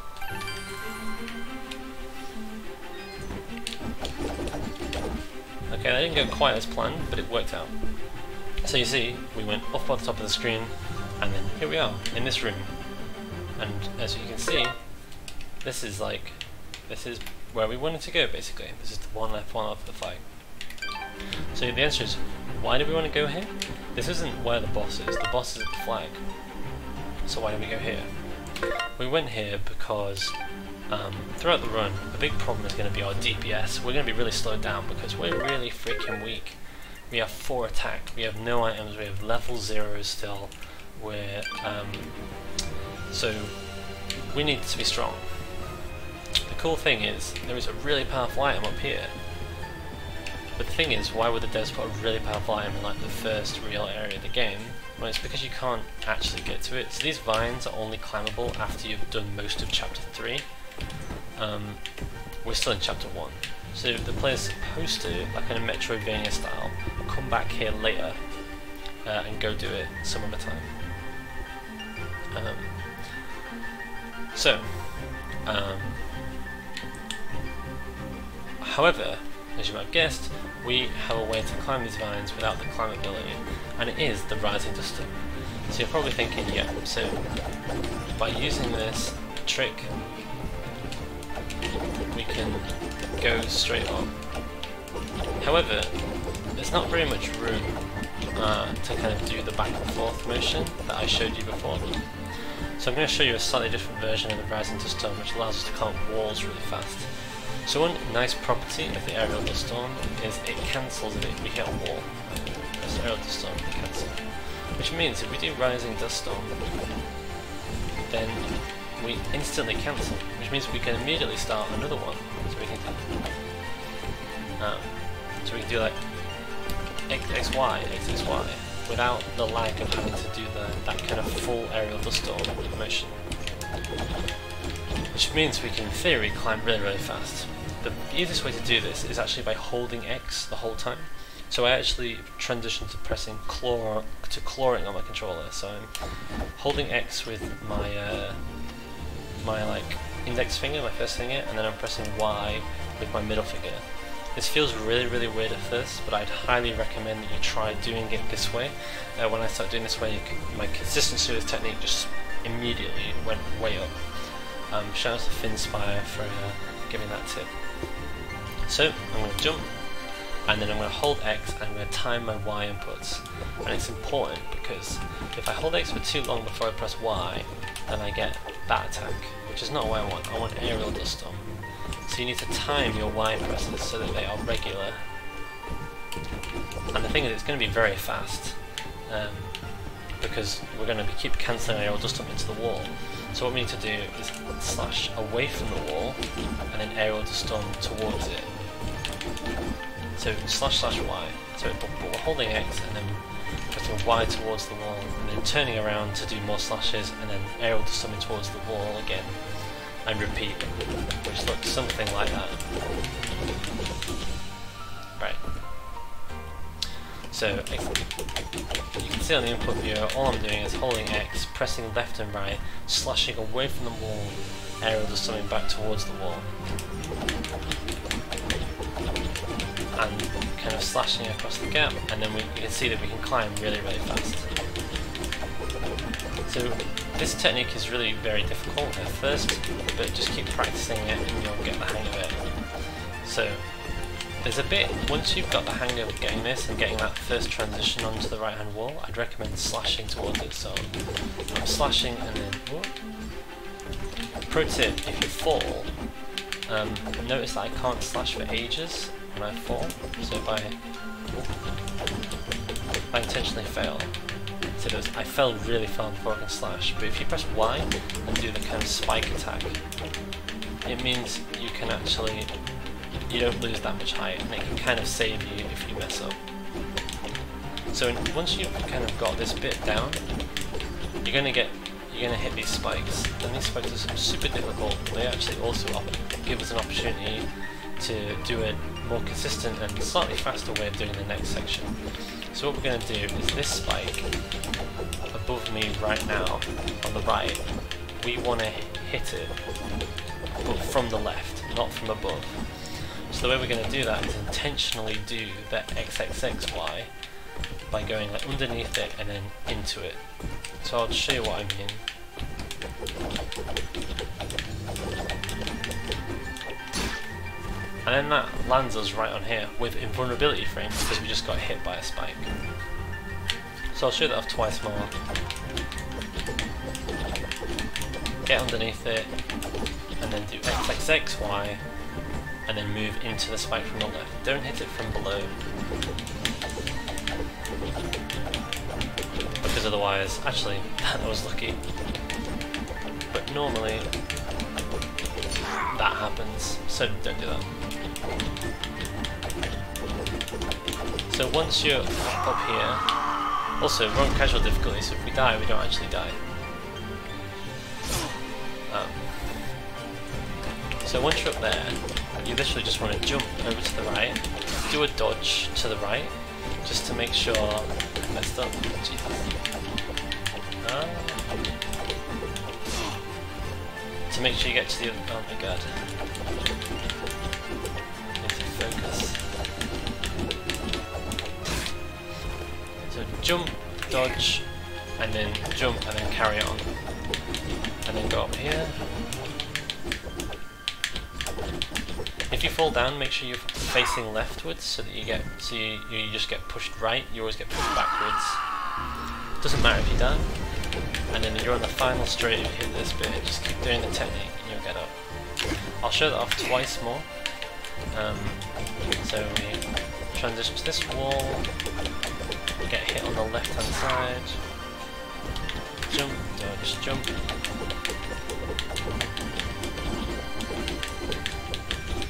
Okay, that didn't go quite as planned, but it worked out. So you see, we went up on the top of the screen, and then here we are in this room. And as you can see, this is where we wanted to go basically. This is the 1 left, 1 off the flag. So the answer is, why do we want to go here? This isn't where the boss is. The boss is at the flag. So why do we go here? We went here because throughout the run, the big problem is going to be our DPS. We're going to be really slowed down because we're really freaking weak. We have 4 attack, we have no items, we have level 0s still. So we need to be strong. The cool thing is, there is a really powerful item up here. But the thing is, why would the devs put a really powerful item in like the first real area of the game? Well, it's because you can't actually get to it. So these vines are only climbable after you've done most of chapter 3. We're still in chapter 1. So the player's supposed to, like in a Metroidvania style, come back here later and go do it some other time. However, as you might have guessed, we have a way to climb these vines without the climbability, and it is the rising dust storm. So you're probably thinking, yeah, so by using this trick, we can go straight on. However, there's not very much room to kind of do the back and forth motion that I showed you before. So I'm going to show you a slightly different version of the rising dust storm, which allows us to climb walls really fast. So one nice property of the aerial dust storm is it cancels if we hit a wall. This aerial dust storm can cancel. Which means if we do rising dust storm, then we instantly cancel, which means we can immediately start another one. So we can do like XXY, XXY, without the lag of having to do that kind of full aerial dust storm motion. Which means we can, in theory, climb really fast. The easiest way to do this is actually by holding X the whole time. So I actually transitioned to pressing clawing on my controller. So I'm holding X with my my index finger, my first finger, and then I'm pressing Y with my middle finger. This feels really weird at first, but I'd highly recommend that you try doing it this way. When I started doing this way, my consistency with this technique just immediately went way up. Shout out to Finspire for giving that tip. So I'm going to jump, and then I'm going to hold X and I'm going to time my Y inputs. And it's important because if I hold X for too long before I press Y, then I get that attack, which is not what I want. I want aerial dust storm. So you need to time your Y presses so that they are regular. And the thing is, it's going to be very fast, because we're going to keep cancelling aerial dust storm into the wall. So what we need to do is slash away from the wall and then aerial dust storm towards it. So slash Y. So but we're holding X and then pressing Y towards the wall and then turning around to do more slashes and then aerial dust storming towards the wall again. And repeat, which looks something like that. Right. So you can see on the input viewer, all I'm doing is holding X, pressing left and right, slashing away from the wall, aerial dust storming back towards the wall, and kind of slashing across the gap, and then you can see that we can climb really fast. So this technique is really very difficult at first, but just keep practicing it and you'll get the hang of it. So there's a bit, once you've got the hang of getting this and getting that first transition onto the right hand wall, I'd recommend slashing towards it. So I'm slashing and then, whoop. Pro tip, if you fall, notice that I can't slash for ages when I fall, so if I intentionally fail, so I fell really far before I can slash, but if you press Y and do the kind of spike attack, it means you can actually, you don't lose that much height, and it can kind of save you if you mess up. So once you've kind of got this bit down, you're gonna hit these spikes, and these spikes are super difficult. They actually also give us an opportunity to do a more consistent and slightly faster way of doing the next section. So what we're going to do is this spike above me right now on the right, we want to hit it, but from the left, not from above. So the way we're going to do that is intentionally do the XXXY by going like underneath it and then into it. So I'll show you what I mean. And then that lands us right on here with invulnerability frames because we just got hit by a spike. So I'll show that off twice more. Get underneath it, and then do XXXY, and then move into the spike from the left. Don't hit it from below, because otherwise, actually, that was lucky. But normally, that happens, so don't do that. So once you're up here, also we're on casual difficulty, so if we die, we don't actually die. So once you're up there, you literally just want to jump over to the right, do a dodge to the right, just to make sure I messed up. Jesus. To make sure you get to the other. Oh my god. Need to focus. So jump, dodge, and then jump, and then carry on, and then go up here. If you fall down, make sure you're facing leftwards so that you just get pushed right. You always get pushed backwards. Doesn't matter if you die. And then you're on the final straight, if you hit this bit, just keep doing the technique and you'll get up. I'll show that off twice more. So we transition to this wall, get hit on the left hand side, jump, dodge, jump.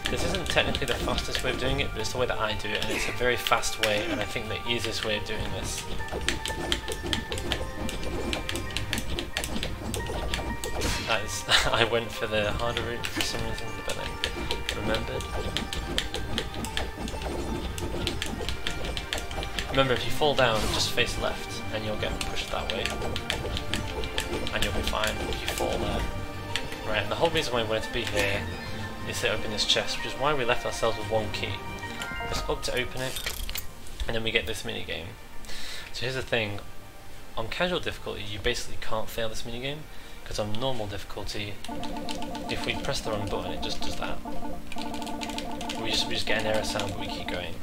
This isn't technically the fastest way of doing it, but it's the way that I do it, and it's a very fast way, and I think the easiest way of doing this. That is, I went for the harder route for some reason, but I remembered. Remember, if you fall down, just face left, and you'll get pushed that way, and you'll be fine if you fall there. Right, and the whole reason why we wanted to be here is to open this chest, which is why we left ourselves with one key. Press up to open it, and then we get this mini game. So here's the thing, on casual difficulty you basically can't fail this mini game, because on normal difficulty, if we press the wrong button it just does that. We just get an error sound but we keep going.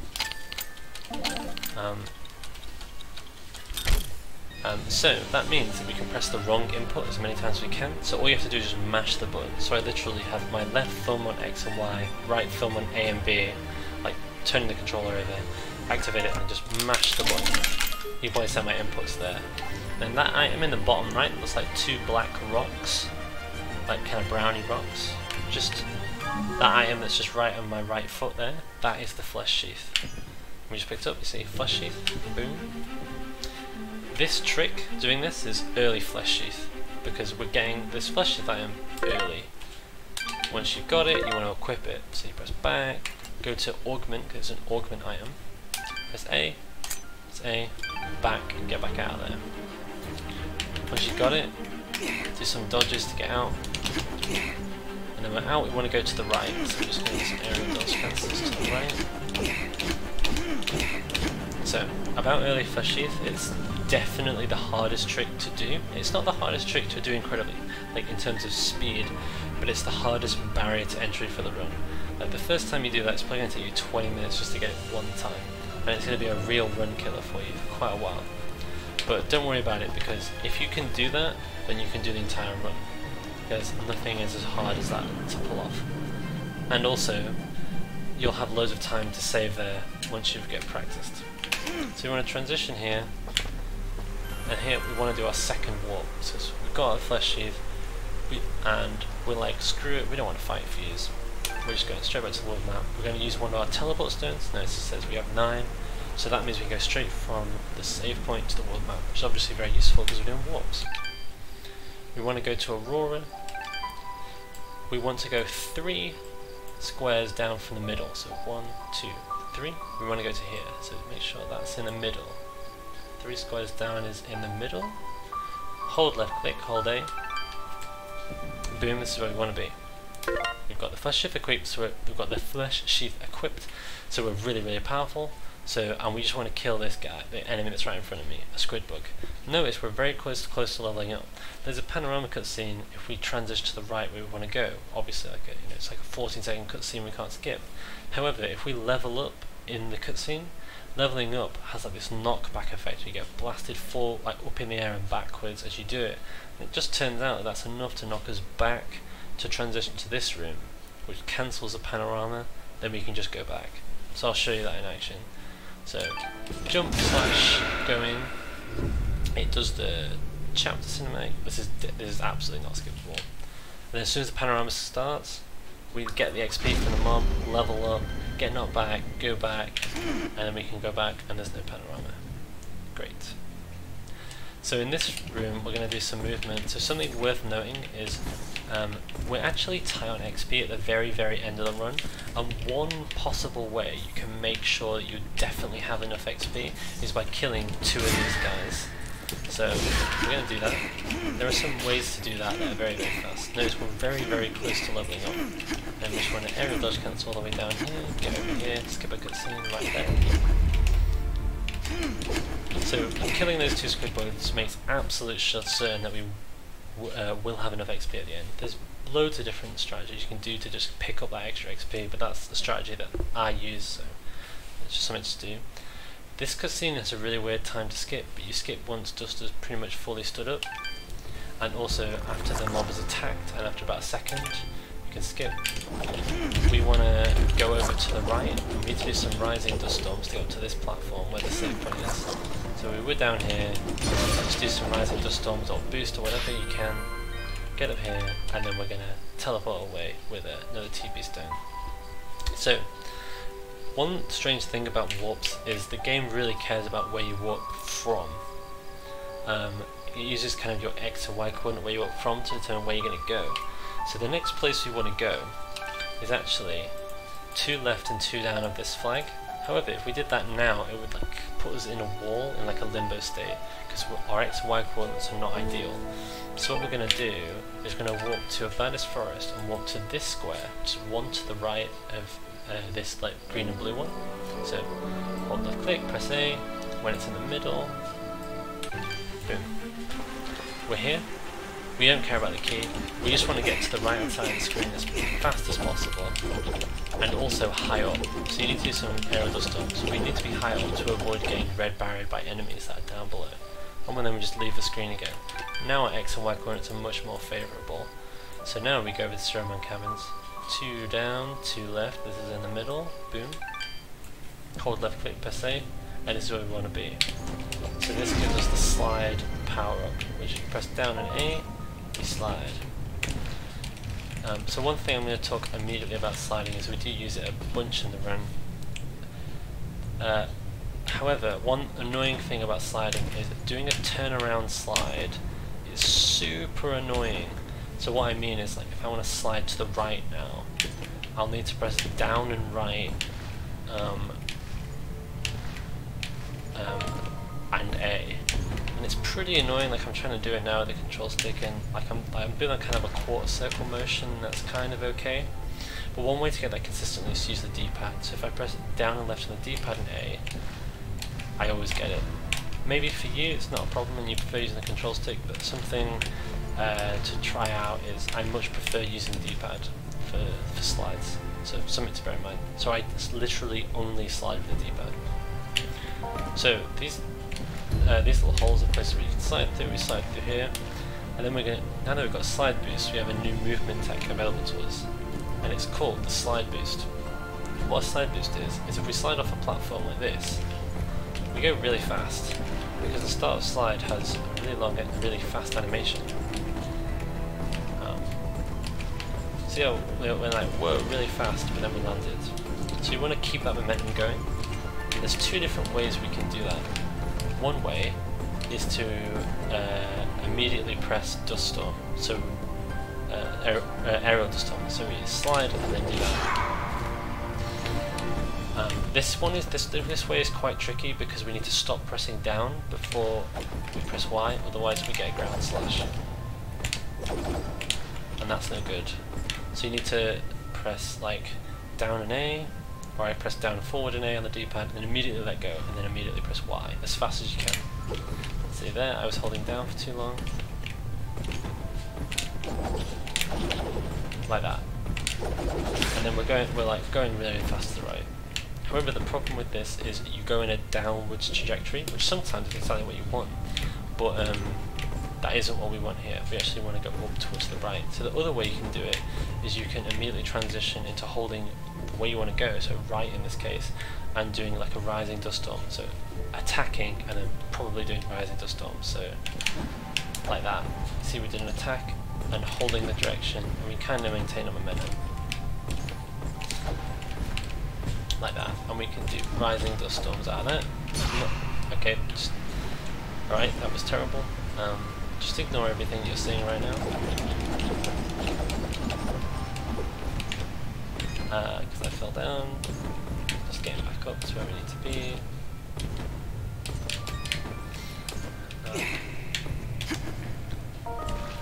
So that means that we can press the wrong input as many times as we can, so all you have to do is just mash the button. So I literally have my left thumb on X and Y, right thumb on A and B, like turning the controller over, activate it and just mash the button. You've probably set my inputs there. And that item in the bottom right looks like two black rocks, like kind of browny rocks. Just that item that's just right on my right foot there, that is the flesh sheath. We just picked up, you see, flesh sheath, boom. This trick, doing this, is early flesh sheath, because we're getting this flesh sheath item early. Once you've got it, you want to equip it, so you press back, go to augment, because it's an augment item, press A, back, and get back out of there. Once you've got it, do some dodges to get out, and then we're out, we want to go to the right, so we're just going to do some aerial dodge fences to the right. So, about early flesh sheath, it's definitely the hardest trick to do. It's not the hardest trick to do incredibly, like in terms of speed, but it's the hardest barrier to entry for the run. Like the first time you do that, it's probably going to take you 20 minutes just to get it one time, and it's going to be a real run killer for you for quite a while. But don't worry about it, because if you can do that, then you can do the entire run, because nothing is as hard as that to pull off. And also, you'll have loads of time to save there once you get practiced. So we want to transition here, and here we want to do our second warp. So we've got our flesh sheath, and we're like, screw it, we don't want to fight fuse. We're just going straight back to the world map. We're going to use one of our teleport stones. Notice it says we have 9, so that means we can go straight from the save point to the world map, which is obviously very useful because we're doing warps. We want to go to Aurora. We want to go 3 squares down from the middle, so 1, 2, 3. We want to go to here, so make sure that's in the middle. 3 squares down is in the middle. Hold left click, hold A. Boom, this is where we want to be. We've got the flesh sheath equipped, so we've got the flesh sheath equipped, so we're really, really powerful. So, and we just want to kill this guy, the enemy that's right in front of me, a squid bug. Notice we're very close to leveling up. There's a panorama cutscene if we transition to the right where we want to go. Obviously, like it's like a 14-second cutscene we can't skip. However, if we level up in the cutscene, leveling up has like this knockback effect. You get blasted up in the air and backwards as you do it. And it just turns out that that's enough to knock us back to transition to this room, which cancels the panorama. Then we can just go back. So I'll show you that in action. So jump / go in. It does the chapter cinematic. This is absolutely not skippable. And as soon as the panorama starts, we get the XP from the mob, level up, get knocked back, go back, and then we can go back and there's no panorama. Great. So in this room we're going to do some movement. So something worth noting is we're actually tight on XP at the very, very end of the run, and one possible way you can make sure that you definitely have enough XP is by killing 2 of these guys. So we're going to do that. There are some ways to do that that are very, very fast. Notice we're very, very close to leveling up. And we just want to aerial dodge cancel all the way down here, get over here, skip a cutscene right there. So killing those 2 squid bugs makes absolute certain that we will have enough XP at the end. There's loads of different strategies you can do to just pick up that extra XP, but that's the strategy that I use, so it's just something to do. This cutscene has a really weird time to skip, but you skip once dust is pretty much fully stood up, and also after the mob is attacked and after about a second you can skip. We want to go over to the right, and we need to do some rising dust storms to get up to this platform where the save point is. So we're down here, just do some rising dust storms or boost or whatever you can, get up here, and then we're going to teleport away with another TP stone. So one strange thing about warps is the game really cares about where you warp from. It uses kind of your X and Y coordinate where you warp from to determine where you're going to go. So the next place we want to go is actually 2 left and 2 down of this flag, However, if we did that now, it would like put us in a wall, in like a limbo state, because our x and y coordinates are not ideal. So what we're going to do is we're going to walk to about this forest and walk to this square, just one to the right of this like green and blue one. So hold left click, press A, when it's in the middle, boom. We're here. We don't care about the key, we just want to get to the right hand side of the screen as fast as possible, and also high up. So you need to do some aerial dust storms. We need to be high up to avoid getting red barried by enemies that are down below. And then we just leave the screen again. Now our x and y coordinates are much more favourable. So now we go over to Ceremon Cabins. 2 down, 2 left, this is in the middle, boom. Hold left click, press A, and this is where we want to be. So this gives us the slide power up, which you press down and A, you slide. So one thing I'm going to talk immediately about sliding is we do use it a bunch in the run. However, one annoying thing about sliding is that doing a turnaround slide is super annoying. So what I mean is, like, if I want to slide to the right now, I'll need to press down and right, and A. And it's pretty annoying. Like, I'm trying to do it now with the control stick, and like I'm doing like kind of a quarter circle motion. That's kind of okay. But one way to get that consistently is to use the D-pad. So if I press down and left on the D-pad and A, I always get it. Maybe for you it's not a problem and you prefer using the control stick, but something to try out is I much prefer using the D-pad for slides. So something to bear in mind. So I literally only slide with the D-pad. So these little holes are places where you can slide through. We slide through here, and then now that we've got a slide boost, we have a new movement tech available to us, and it's called the slide boost. What a slide boost is if we slide off a platform like this, we go really fast, because the start of slide has a really long and really fast animation. See how we went like, whoa, really fast, but then we landed. So you want to keep that momentum going. And there's two different ways we can do that. One way is to immediately press dust storm, so aerial dust storm. So we slide and then do that. This way is quite tricky because we need to stop pressing down before we press Y, otherwise we get a ground slash, and that's no good. So you need to press like down and A, or I press down and forward and A on the D-pad, and then immediately let go, and then immediately press Y as fast as you can. See there, I was holding down for too long. Like that. And then we're going really fast to the right. However, the problem with this is you go in a downwards trajectory, which sometimes is exactly what you want, but that isn't what we want here. We actually want to go up towards the right. So the other way you can do it is you can immediately transition into holding the way you want to go, so right in this case, and doing like a rising dust storm. So attacking and then probably doing rising dust storm. So like that. See, we did an attack and holding the direction, and we kind of maintain our momentum. Like that, and we can do rising dust storms out of that. Okay, alright, that was terrible. Just ignore everything you're seeing right now. Because I fell down. Just getting back up to where we need to be.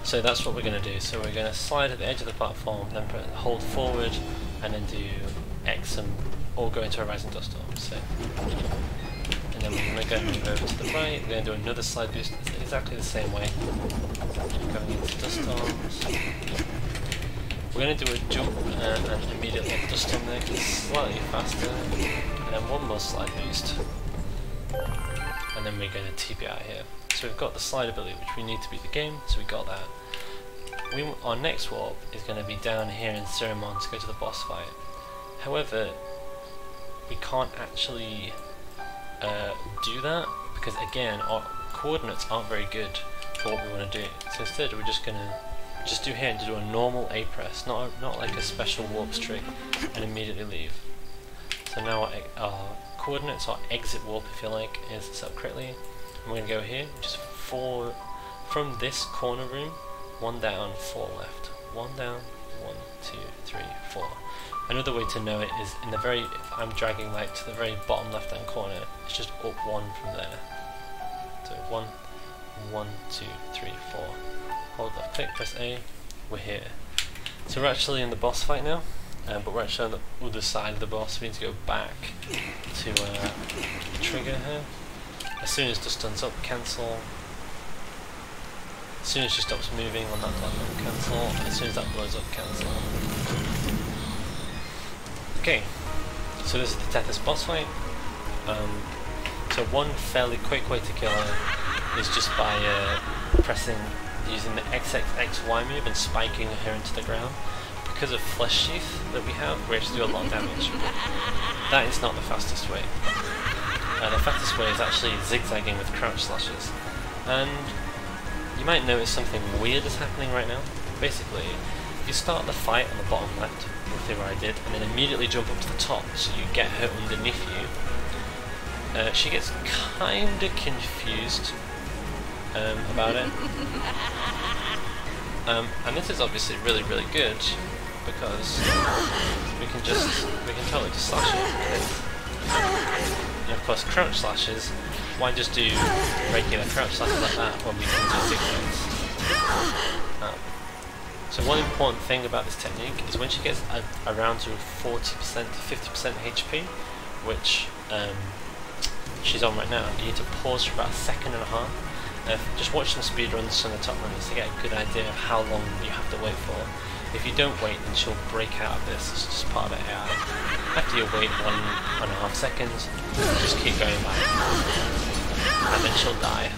So that's what we're going to do. So we're going to slide at the edge of the platform, then hold forward, and then do X or go into a rising dust storm. So, and then we're going to move over to the right. We're going to do another slide boost exactly the same way. Going into dust storms. We're going to do a jump and immediately a dust storm there because it's slightly faster. And then one more slide boost. And then we're going to TP out here. So we've got the slide ability which we need to beat the game, so we got that. Our next warp is going to be down here in Ceremon to go to the boss fight. However, we can't actually do that because again our coordinates aren't very good for what we want to do. So instead we're just going to do here and do a normal A press, not like a special warp trick, and immediately leave. So now our coordinates, our exit warp if you like, is set up correctly. And we're going to go here, just from this corner room, 1 down, 4 left. 1 down, 1, 2, 3, 4. Another way to know it is in the very, if I'm dragging like to the very bottom left hand corner, it's just up 1 from there. So 1, 1, 2, 3, 4. Hold left click, press A, we're here. So we're actually in the boss fight now, but we're actually on the other side of the boss. We need to go back to trigger her. As soon as the stun's up, cancel. As soon as she stops moving on that platform, cancel. As soon as that blows up, cancel. Okay, so this is the Tethys boss fight. So one fairly quick way to kill her is just by using the XXXY move and spiking her into the ground. Because of Flesh Sheath that we have, we actually do a lot of damage. That is not the fastest way. The fastest way is actually zigzagging with crouch slashes. And you might notice something weird is happening right now. Basically, you start the fight on the bottom left, roughly where I did, and then immediately jump up to the top so you get her underneath you. She gets kinda confused about it. And this is obviously really, really good because we can totally just slash it. And of course, crouch slashes. Why just do regular crouch slashes like that when we can do zigzags? So one important thing about this technique is when she gets around to 40% to 50% HP, which she's on right now, you need to pause for about a second and a half. Just watch some speedruns and the top runners to get a good idea of how long you have to wait for. If you don't wait, then she'll break out of this. It's just part of the AI. After you wait 1.5 seconds, just keep going back, and then she'll die.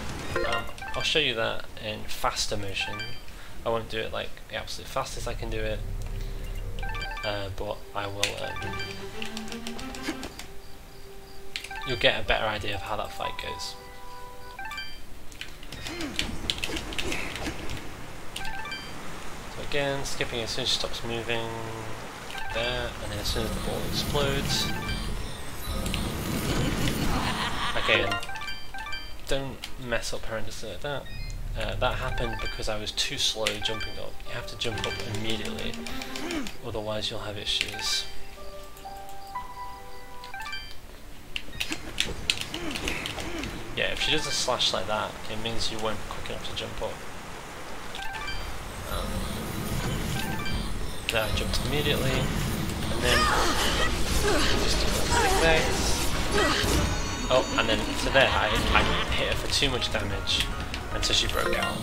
I'll show you that in faster motion. I won't do it like the absolute fastest I can do it, but I will. You'll get a better idea of how that fight goes. So again, skipping as soon as she stops moving, there, and then as soon as the ball explodes. Again, don't mess up horrendously like that. That happened because I was too slow jumping up. You have to jump up immediately, otherwise you'll have issues. Yeah, if she does a slash like that, it means you won't be quick enough to jump up. There I jumped immediately, and then just do zigzags. Oh, and then so there I hit her for too much damage until she broke out.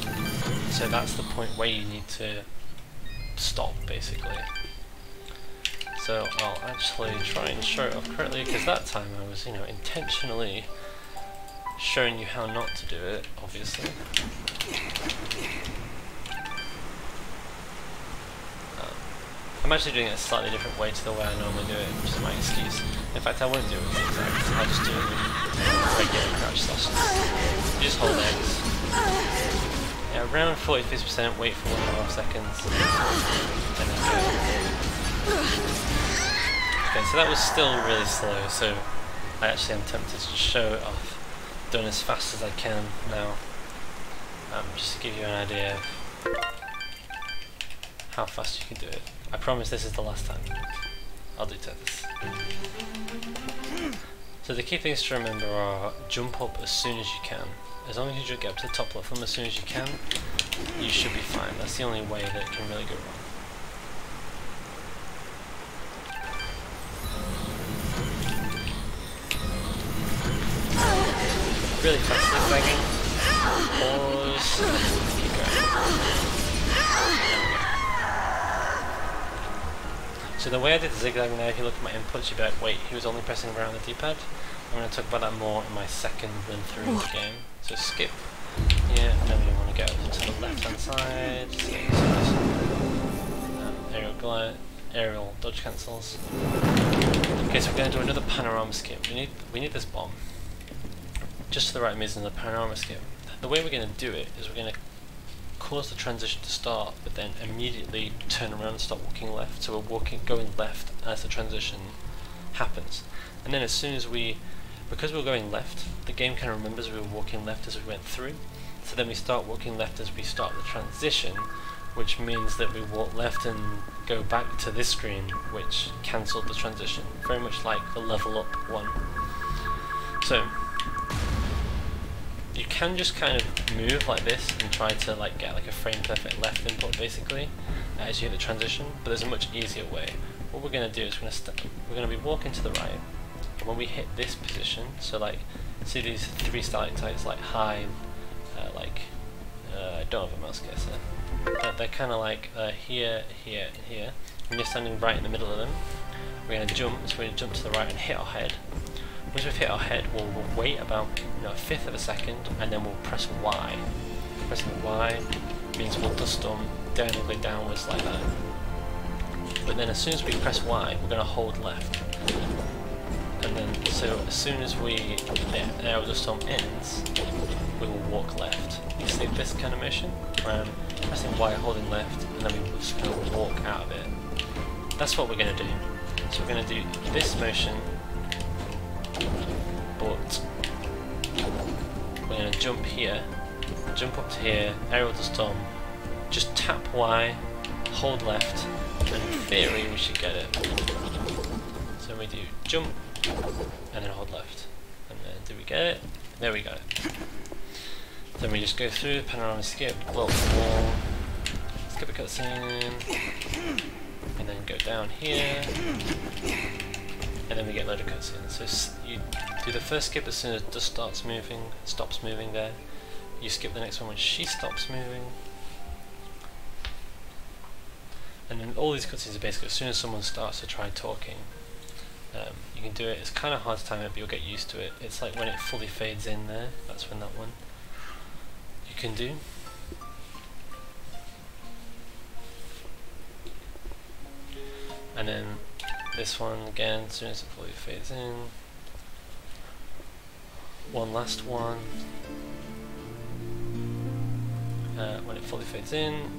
So that's the point where you need to stop, basically. So I'll actually try and show it off correctly, because that time I was, intentionally showing you how not to do it, obviously. I'm actually doing it a slightly different way to the way I normally do it, which is my excuse. In fact, I won't do it with zigzags, I'll just do it with regular crouch slashes. You just hold X. Yeah, around 40-50%, wait for 1.5 seconds, and then go. Okay, so that was still really slow, so I actually am tempted to show it off, done as fast as I can now, just to give you an idea of how fast you can do it. I promise this is the last time I'll do Tethys. So the key things to remember are jump up as soon as you can. As long as you get up to the top platform as soon as you can, you should be fine. That's the only way that it can really go wrong. Really fast zigzagging. Pause. Keep going. So the way I did the zigzagging there, if you look at my inputs, you'd be like, wait, he was only pressing around the D-pad. I'm going to talk about that more in my second run through of the game. So skip here, and then we want to go to the left hand side. Aerial dodge cancels. Okay, so we're going to do another panorama skip. We need this bomb. Just to the right means in the panorama skip. The way we're going to do it is we're going to cause the transition to start, but then immediately turn around and start walking left. So we're going left as the transition happens. And then as soon as because we're going left, the game kind of remembers we were walking left as we went through. So then we start walking left as we start the transition, which means that we walk left and go back to this screen, which cancelled the transition, very much like the level up one. So you can just kind of move like this and try to like get like a frame perfect left input basically as you hit the transition, but there's a much easier way. What we're going to do is we're going to be walking to the right, and when we hit this position, so like see these three stalactites like high, I don't have a mouse cursor, but they're kind of like here, here, and here, and you're standing right in the middle of them. We're going to jump, so we're going to jump to the right and hit our head. Once we've hit our head, we'll wait about a fifth of a second, and then we'll press Y. Pressing Y means we'll dust storm diagonally downwards like that. But then as soon as we press Y, we're going to hold left. And then, so as soon as the arrow dust storm ends, we will walk left. You see this kind of motion? Where I'm pressing Y, holding left, and then we're just going to walk out of it. That's what we're going to do. So we're going to do this motion, but we're going to jump here, jump up to here, arrow to storm, just tap Y, hold left, and in theory we should get it. So we do jump, and then hold left, and then do we get it? There we got it. Then we just go through the panorama skip, block the wall, skip a cutscene, and then go down here, and then we get a load of cutscenes. So you do the first skip as soon as dust stops moving there. You skip the next one when she stops moving. And then all these cutscenes are basically as soon as someone starts to try talking. You can do it, it's kind of hard to time it, but you'll get used to it. It's like when it fully fades in there, that's when that one you can do. And then this one again, as soon as it fully fades in. One last one. When it fully fades in.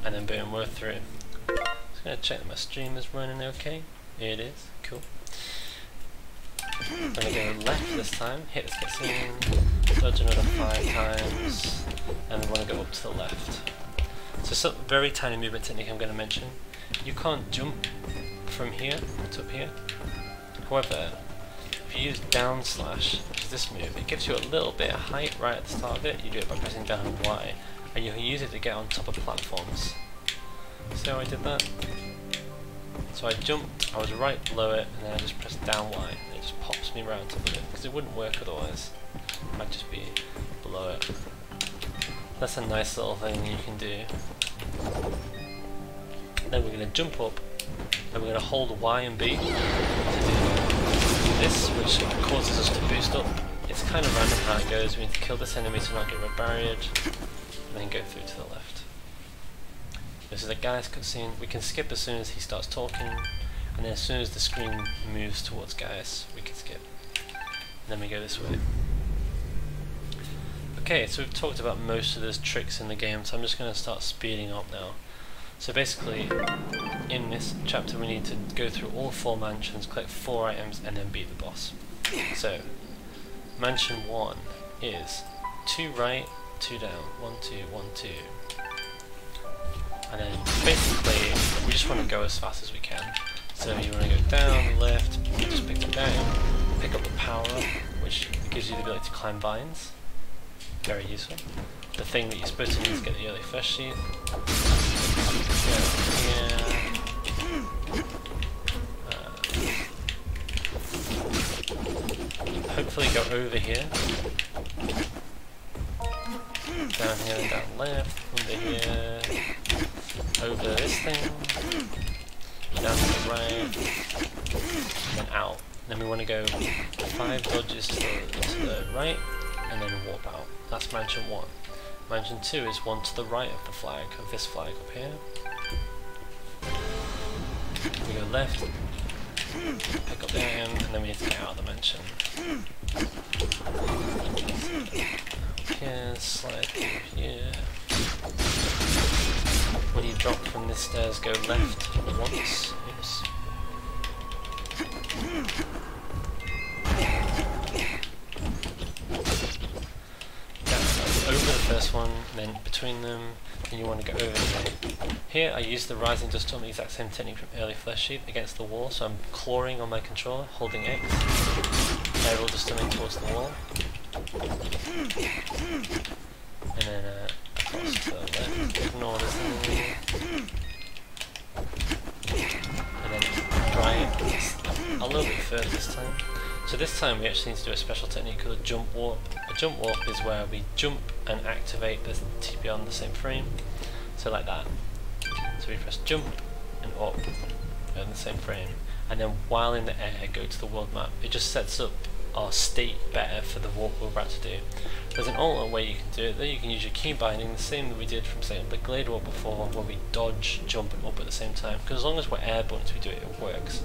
And then boom, we're through. Just gonna check that my stream is running okay. It is, cool. I'm gonna go left this time, hit this cutscene, dodge another 5 times, and we want to go up to the left. So some very tiny movement technique I'm going to mention. You can't jump from here to up here. However, if you use down slash, which is this move, it gives you a little bit of height right at the start of it. You do it by pressing down and Y, and you can use it to get on top of platforms. See how I did that? So I jumped, I was right below it, and then I just pressed down Y, and it just pops me right on top of it, because it wouldn't work otherwise. I'd just be below it. That's a nice little thing you can do. Then we're going to jump up, and we're going to hold Y and B to do this, which causes us to boost up. It's kind of random how it goes. We need to kill this enemy to not get red barriered, and then go through to the left. This is a Gaius cutscene. We can skip as soon as he starts talking, and then as soon as the screen moves towards Gaius, we can skip. And then we go this way. Okay, so we've talked about most of those tricks in the game, so I'm just going to start speeding up now. So basically, in this chapter we need to go through all 4 mansions, collect 4 items, and then beat the boss. So, mansion 1 is 2 right, 2 down, 1, 2, 1, 2. And then basically, we just want to go as fast as we can. So you want to go down, left, you just pick them down, pick up the power up, which gives you the ability to climb vines. Very useful. The thing that you're supposed to need to get the early flesh sheet. Hopefully go over here. Down here and down left, under here, over this thing, down to the right, and then out. Then we want to go 5 dodges to the right, and then warp out. That's mansion 1. Mansion 2 is 1 to the right of the flag, of this flag up here. We go left, pick up the item, and then we need to get out of the mansion. Here, slide through here. When you drop from this stairs, go left once. Yes. Over the first one, and then between them, and you want to go over here. Here I use the rising dust storm, the exact same technique from early Flesh Sheet, against the wall, so I'm clawing on my controller, holding X, aerial dust storming towards the wall, and then across to the left, ignore this thing, and then dry it a little bit further this time. So this time we actually need to do a special technique called a jump warp. A jump warp is where we jump and activate the TP on the same frame. So like that. So we press jump and up in the same frame. And then while in the air go to the world map. It just sets up our state better for the warp we're about to do. There's an alternate way you can do it. There you can use your key binding, the same that we did from say the Glade warp before, where we dodge, jump and up at the same time. Because as long as we're airborne as we do it, it works.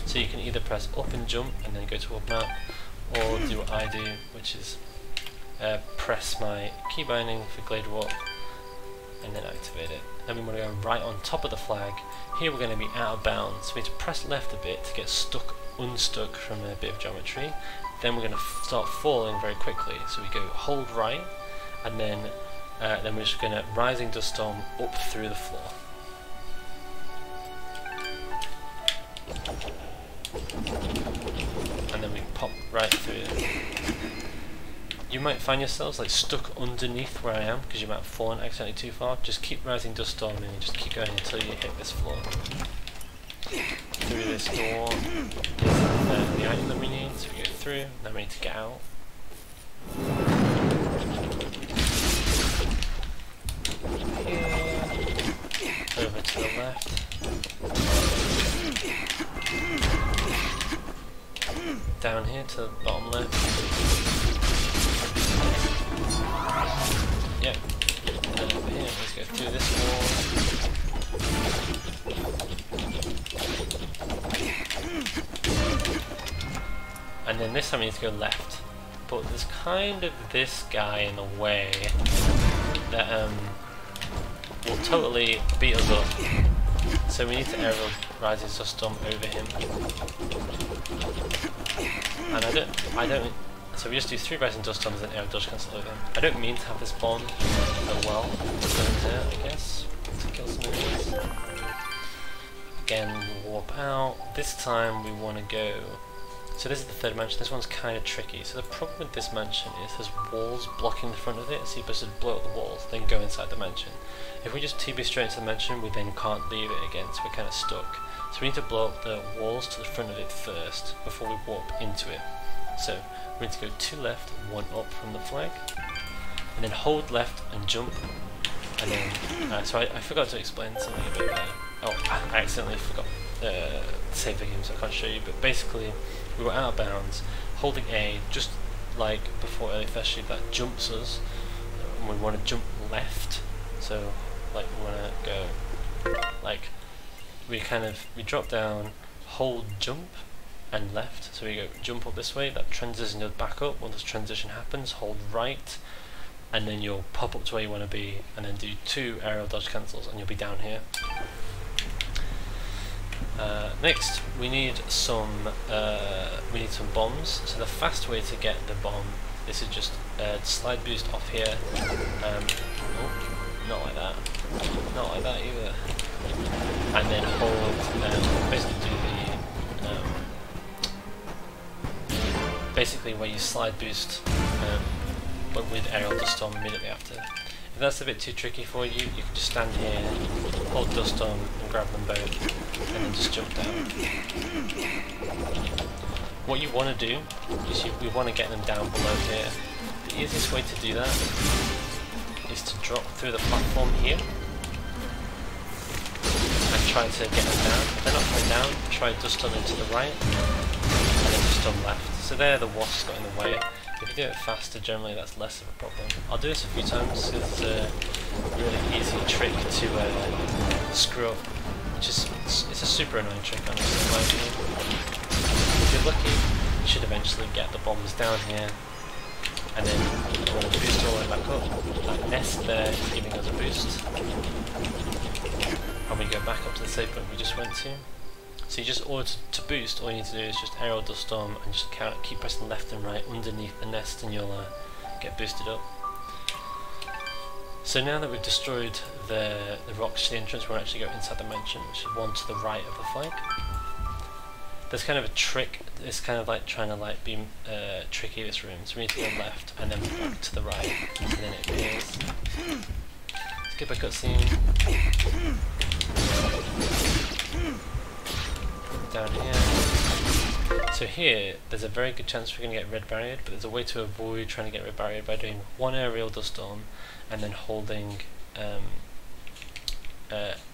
So you can either press up and jump and then go to world map, or do what I do, which is press my key binding for Glade warp and then activate it. Then we want to go right on top of the flag. Here we're going to be out of bounds, so we need to press left a bit to get unstuck from a bit of geometry. Then we're going to start falling very quickly, so we go hold right, and then we're just going to rising dust storm up through the floor. And then we pop right through it. You might find yourselves like stuck underneath where I am because you might have fallen accidentally too far. Just keep rising dust storming and just keep going until you hit this floor. Through this door is the item that we need, so we go through, then we need to get out. Here, over to the left. Down here to the bottom left. Yep. And then over here, let's go through this wall. And then this time we need to go left. But there's kind of this guy in the way that will totally beat us up. So we need to aerial rising dust storm over him. And so we just do 3 rising dust storms and aerial dodge cancel over him. I don't mean to have this bomb so well. There, I guess, to kill some enemies. Again, warp out. This time we want to go. So this is the third mansion. This one's kind of tricky. So the problem with this mansion is there's walls blocking the front of it, so you're supposed to blow up the walls, then go inside the mansion. If we just TB straight into the mansion, we then can't leave it again, so we're kind of stuck. So we need to blow up the walls to the front of it first, before we warp into it. So we need to go 2 left, 1 up from the flag, and then hold left and jump. And then, so I forgot to explain something a bit there. Oh, I accidentally forgot to save the game, so I can't show you, but basically, we were out of bounds, holding A, just like before early Flesh Sheet, that jumps us, and we want to jump left, so like we want to go, like, we drop down, hold jump, and left, so we go jump up this way, that transition goes back up. Once this transition happens, hold right, and then you'll pop up to where you want to be, and then do 2 aerial dodge cancels, and you'll be down here. Next, we need some bombs. So the fast way to get the bomb is to just slide boost off here. Oh, not like that. Not like that either. And then hold. Basically do the basically where you slide boost, but with aerial dust storm immediately after. If that's a bit too tricky for you, you can just stand here, hold dust storm, and grab them both, and then just jump down. What you want to do is we want to get them down below here. The easiest way to do that is to drop through the platform here and try to get them down. If they're not coming down, try dust storm into the right, and then dust storm left. So there the wasps got in the way. If you do it faster, generally that's less of a problem. I'll do this a few times because it's a really easy trick to screw up, which is it's a super annoying trick, honestly, in my opinion. If you're lucky, you should eventually get the bombs down here, and then you want to boost all the way back up. That nest there is giving us a boost, and we go back up to the safe point we just went to. So you just, to boost, all you need to do is just aerial dust storm and just keep pressing left and right underneath the nest, and you'll get boosted up. So now that we've destroyed the rocks to the entrance, we'll actually go inside the mansion, which is one to the right of the flag. There's kind of a trick. It's kind of like trying to like be tricky, this room. So we need to go left and then back to the right, and then it appears. Skip a cutscene. Down here. So here, there's a very good chance we're going to get red barriered, but there's a way to avoid trying to get red barriered by doing one aerial dust storm and then holding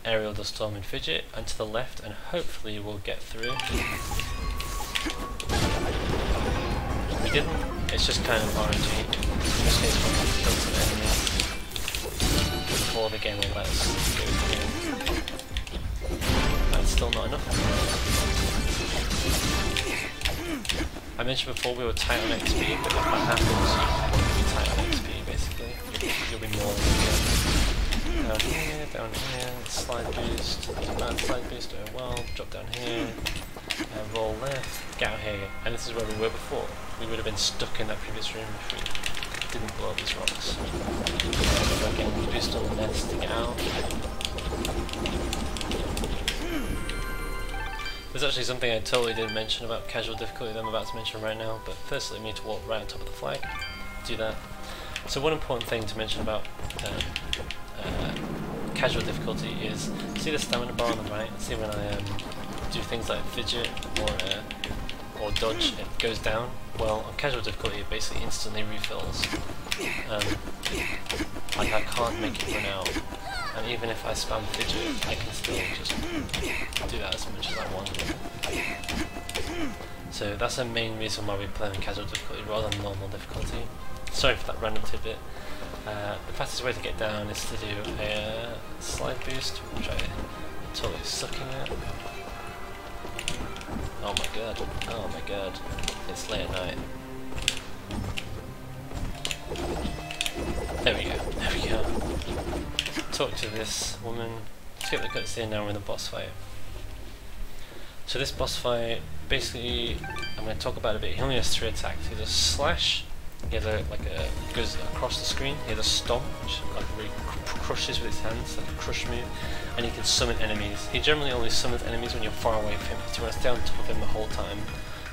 aerial dust storm and fidget and to the left, and hopefully we'll get through. We didn't. It's just kind of RNG. In this case, we'll have to kill some enemies before the game will let us go through. That's still not enough. I mentioned before we were tight on XP, but if that happens, you'll be tight on XP basically. You'll be more than good. Down here, slide boost, bad slide boost, doing well, drop down here, roll left, get out here, and this is where we were before. We would have been stuck in that previous room if we didn't blow up these rocks. So again, we boost on the nest to get out. There's actually something I totally didn't mention about casual difficulty that I'm about to mention right now, but firstly we need to walk right on top of the flag, do that. So one important thing to mention about casual difficulty is, see the stamina bar on the right? See when I do things like fidget or dodge, it goes down? Well, on casual difficulty it basically instantly refills. Like I can't make it run out. And even if I spam fidget, I can still just do that as much as I want. So that's the main reason why we play on casual difficulty rather than normal difficulty. Sorry for that random tidbit. The fastest way to get down is to do a slide boost, which I'm totally sucking at. Oh my god, it's late at night. There we go. Talk to this woman. Let's get the cutscene now. We're in the boss fight. So this boss fight, basically, I'm going to talk about it a bit. He only has 3 attacks. He has a slash. He has goes across the screen. He has a stomp, which like really crushes with his hands, like a crush move. And he can summon enemies. He generally only summons enemies when you're far away from him. So you want to stay on top of him the whole time,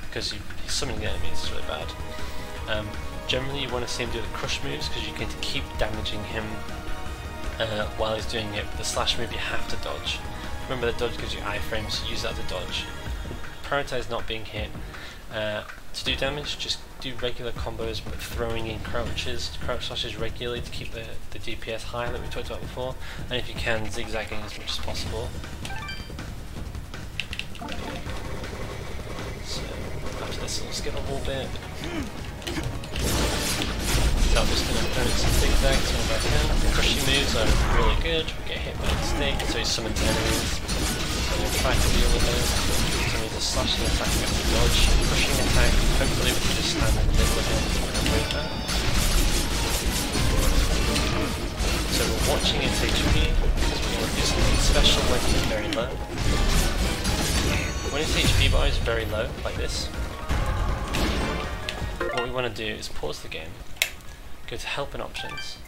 because he's summoning the enemies is really bad. Generally, you want to see him do the crush moves because you can keep damaging him while he's doing it. With the slash move, you have to dodge. Remember, the dodge gives you iframes, so use that to dodge. Prioritize not being hit. To do damage, just do regular combos, but throwing in crouch slashes regularly to keep the DPS high that we talked about before, and if you can, zigzagging as much as possible. So after this, we'll skip a little bit. So I'm just going to throw in some zigzags on the back end. The crushing moves are really good. We get hit by mistake, so he summons enemies. So we'll try to deal with those. The slashing attack we have to dodge, pushing attack, hopefully we can just stand and live with him and avoid that. So we're watching its HP, because we're going to do something special when it's very low. When its HP bar is very low, like this, what we want to do is pause the game, go to help and options,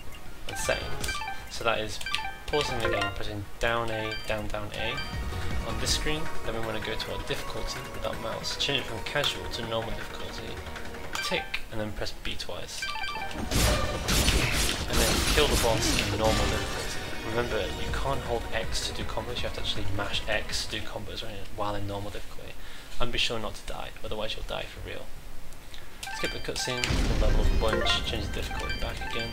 and settings. So that is pausing the game, pressing down A, down A. On this screen, then we want to go to our difficulty with our mouse, change it from casual to normal difficulty, tick, and then press B twice. And then kill the boss in normal difficulty. Remember, you can't hold X to do combos, you have to actually mash X to do combos while in normal difficulty. And be sure not to die, otherwise you'll die for real. Skip the cutscene, we'll level up a bunch, change the difficulty back again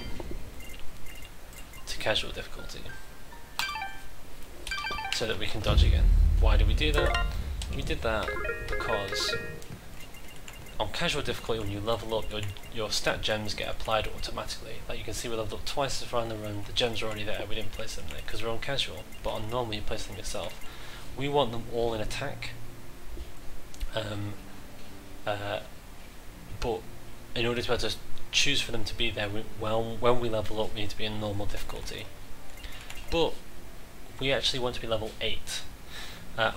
to casual difficulty, so that we can dodge again. Why did we do that? We did that because on casual difficulty, when you level up, your stat gems get applied automatically. Like you can see, we leveled up twice as far in the run, the gems are already there, we didn't place them there because we're on casual, but on normal you place them yourself. We want them all in attack, but in order to be able to choose for them to be there, when we level up, we need to be in normal difficulty. But we actually want to be level 8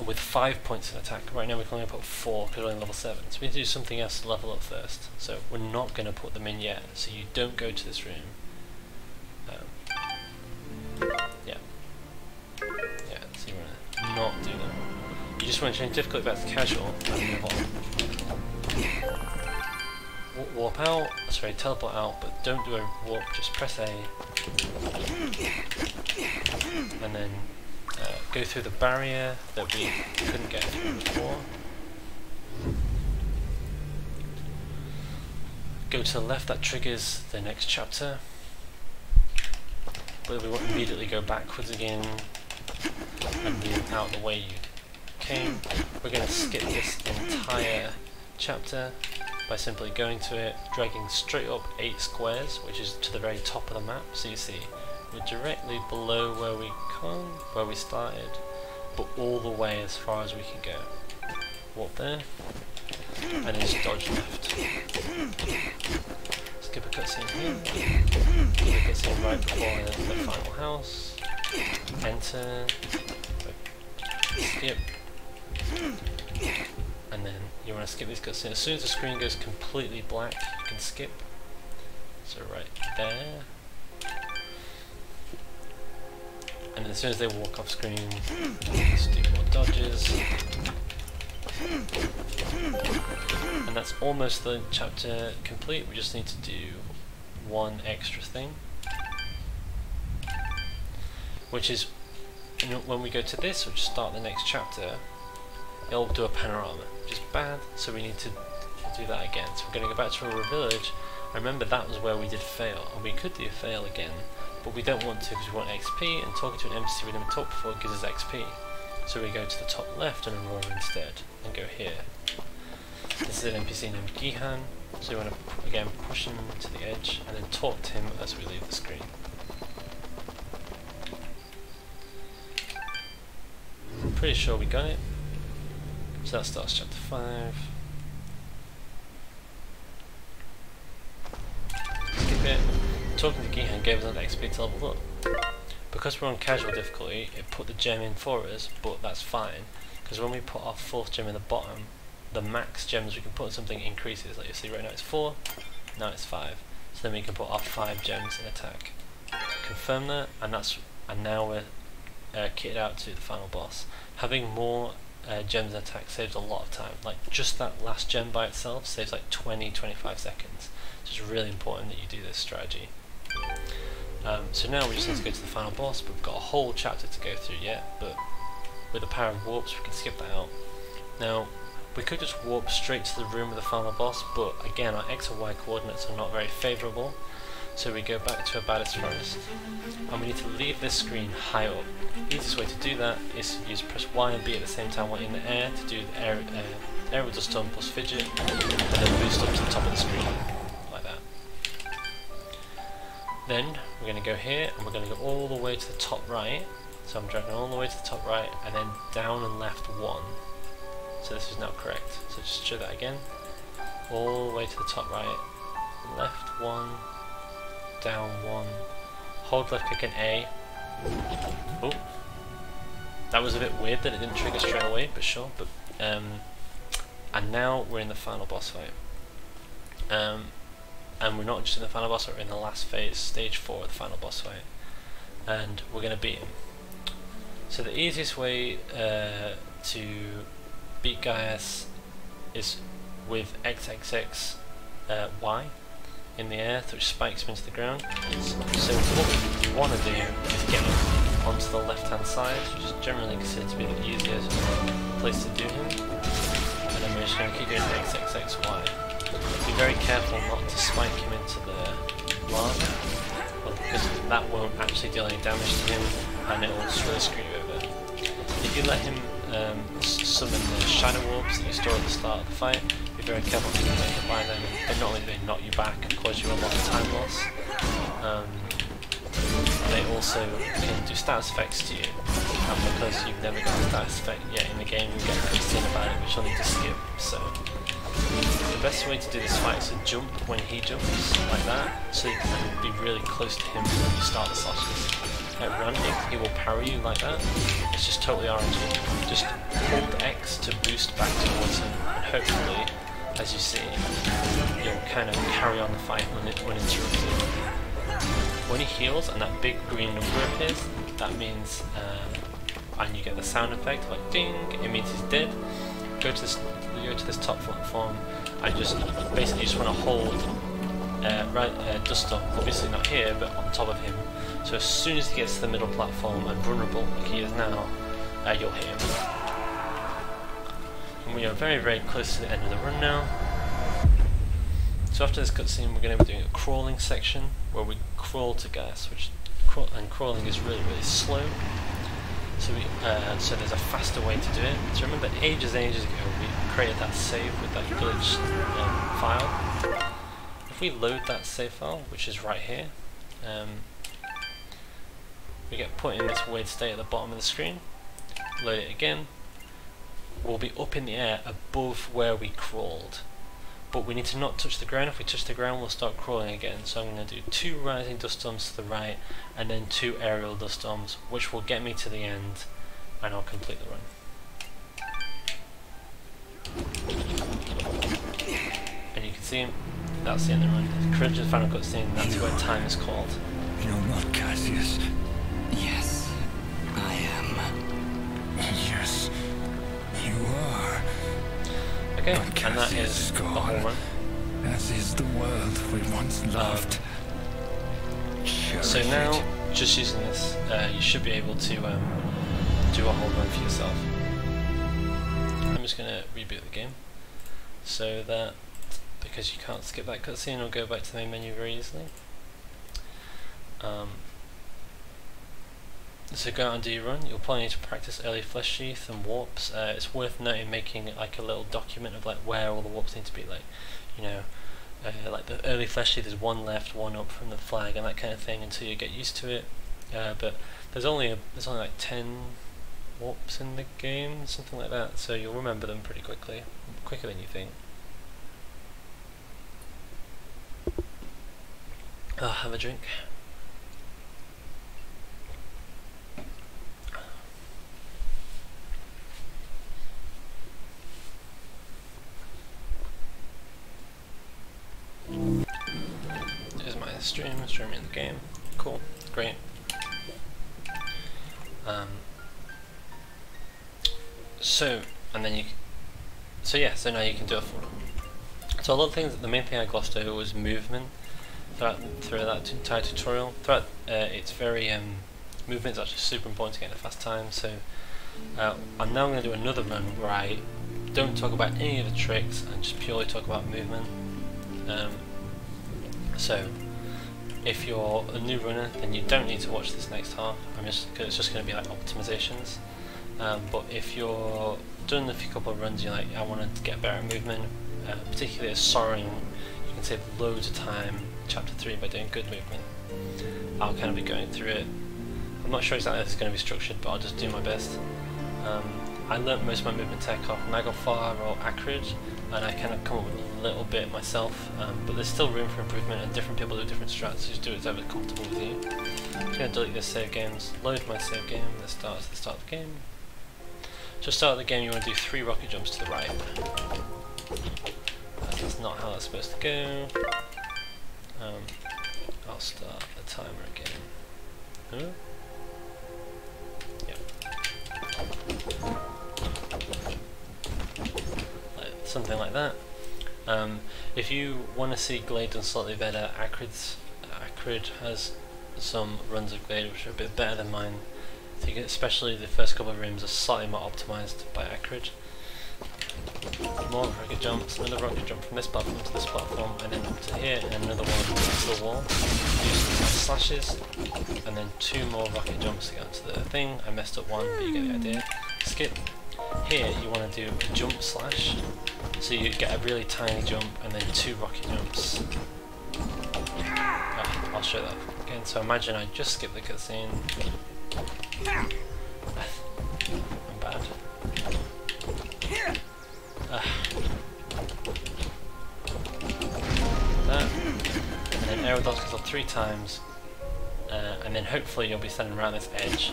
with 5 points in attack. Right now we can only put 4 because we're only level 7. So we need to do something else to level up first. So we're not going to put them in yet. So you don't go to this room. just want to change difficulty back to casual and move on. Warp out, sorry, teleport out, but don't do a warp, just press A. And then go through the barrier that we couldn't get through before. Go to the left, that triggers the next chapter. But we won't immediately go backwards again and move out the way you came. We're going to skip this entire chapter by simply going to it, dragging straight up 8 squares, which is to the very top of the map. So you see, we're directly below where we started, but all the way as far as we can go. Walk there, and then just dodge left. Skip a cutscene here, skip a cutscene right before the final house, enter, skip, and then you want to skip these cutscenes. As soon as the screen goes completely black, you can skip. So right there. And then as soon as they walk off screen, just do more dodges. And that's almost the chapter complete. We just need to do one extra thing, which is, you know, when we go to this, which start the next chapter, it'll do a panorama, which is bad, so we need to do that again. So we're going to go back to our village. I remember that was where we did fail, and we could do fail again, but we don't want to because we want XP, and talking to an NPC we never talked before gives us XP. So we go to the top left and Aurora instead, and go here. This is an NPC named Gihan, so we want to again push him to the edge, and then talk to him as we leave the screen. I'm pretty sure we got it. So that starts chapter 5. Skip it. Talking to Gihan gave us another XP to level up. Because we're on casual difficulty, it put the gem in for us, but that's fine, because when we put our 4th gem in the bottom, the max gems we can put in something increases. Like you see right now it's 4, now it's 5. So then we can put our 5 gems in attack. Confirm that, and now we're kitted out to the final boss. Having more gems in attack saves a lot of time. Like just that last gem by itself saves like 20-25 seconds. So it's really important that you do this strategy. So now we just need to go to the final boss, but we've got a whole chapter to go through yet, but with the power of warps we can skip that out. Now, we could just warp straight to the room of the final boss, but again our X and Y coordinates are not very favourable, so we go back to Abaddis Forest, and we need to leave this screen high up. The easiest way to do that is to press Y and B at the same time while in the air to do the air with the stun plus fidget, and then boost up to the top of the screen, like that. Then we're going to go here, and we're going to go all the way to the top right, so I'm dragging all the way to the top right, and then down and left 1. So this is now correct. So just show that again. All the way to the top right, left 1, down 1, hold left click and A. Oh, that was a bit weird that it didn't trigger straight away, but sure. But and now we're in the final boss fight. And we're not just in the final boss, we're in the last phase, stage 4 of the final boss fight, and we're going to beat him. So the easiest way to beat Gaius is with XXX Y in the air, which spikes him into the ground. So what we want to do is get him onto the left hand side, which is generally considered to be the easiest place to do him, and then we're just going to keep doing XXXY. Be very careful not to spike him into the lava, because that won't actually deal any damage to him, and it will just really screw you over. If you let him summon the shadow orbs that you store at the start of the fight, be very careful not to get hit by them, and not only do they knock you back and cause you a lot of time loss, they also can do status effects to you, and because you've never got a status effect yet in the game, you get a cutscene about it which you'll need to skip. So the best way to do this fight is to jump when he jumps, like that, so you can be really close to him when you start the slashes. At random, he will parry you like that. It's just totally RNG. Just hold X to boost back towards him, and hopefully, as you see, you'll kind of carry on the fight uninterrupted. When he heals and that big green number appears, that means and you get the sound effect like ding, it means he's dead. Go to this top platform and just basically just want to hold dust storm, obviously not here but on top of him, so as soon as he gets to the middle platform and vulnerable like he is now, you'll hit him. And we are very, very close to the end of the run now. So after this cutscene we're going to be doing a crawling section where we crawl to gas, and crawling is really, really slow. So so there's a faster way to do it. So remember ages ago we created that save with that glitch file. If we load that save file, which is right here, we get put in this weird state at the bottom of the screen. Load it again. We'll be up in the air above where we crawled. But we need to not touch the ground. If we touch the ground we'll start crawling again. So I'm going to do 2 rising dust storms to the right and then 2 aerial dust storms, which will get me to the end and I'll complete the run. And you can see him, that's the end of the run. The current final cutscene, that's where time is called. You're not Cassius. Yes, I am. Yes, you are. Okay, and that is the whole run. As is the world we once loved. So now, just using this, you should be able to do a whole run for yourself. I'm just going to reboot the game, so that, because you can't skip that cutscene or go back to the main menu very easily. So go out and do your run. You'll probably need to practice early flesh sheath and warps. It's worth noting making like a little document of like where all the warps need to be, like, you know, like the early flesh sheath is 1 left, 1 up from the flag and that kind of thing until you get used to it. But there's only like 10 warps in the game, something like that, so you'll remember them pretty quickly, quicker than you think. I'll have a drink. There's my streaming the game. Cool, great. So now you can do a full run. So a lot of things, the main thing I glossed over was movement through that entire tutorial. It's very, movement is actually super important to get in a fast time, so I'm now going to do another run where I don't talk about any of the tricks and just purely talk about movement. So if you're a new runner then you don't need to watch this next half, it's just going to be like optimizations. But if you're done a few couple of runs, you're like, I want to get better at movement, particularly at soaring, you can save loads of time in chapter 3 by doing good movement. I'll kind of be going through it. I'm not sure exactly how it's going to be structured, but I'll just do my best. I learnt most of my movement tech off Naglfar or Acrid, and I kind of come up with a little bit myself, but there's still room for improvement and different people do different strats, so just do whatever's comfortable with you. I'm just going to delete this save games, load my save game, let's start at the start of the game. To start the game you want to do 3 rocket jumps to the right. That's not how that's supposed to go. I'll start the timer again. Huh? Something like that. If you want to see Glade done slightly better, Acrid has some runs of Glade which are a bit better than mine. I think especially the first couple of rooms are slightly more optimised by Acrid. More rocket jumps, another rocket jump from this platform to this platform, and then up to here, and another one to the wall. Use some slashes, and then 2 more rocket jumps to get onto the thing. I messed up one, but you get the idea. Skip. Here you want to do a jump slash, so you get a really tiny jump and then 2 rocket jumps. I'll show that again. So imagine I just skipped the cutscene. I'm bad. That. And then aerial dodge goes up 3 times, and then hopefully you'll be standing around this edge.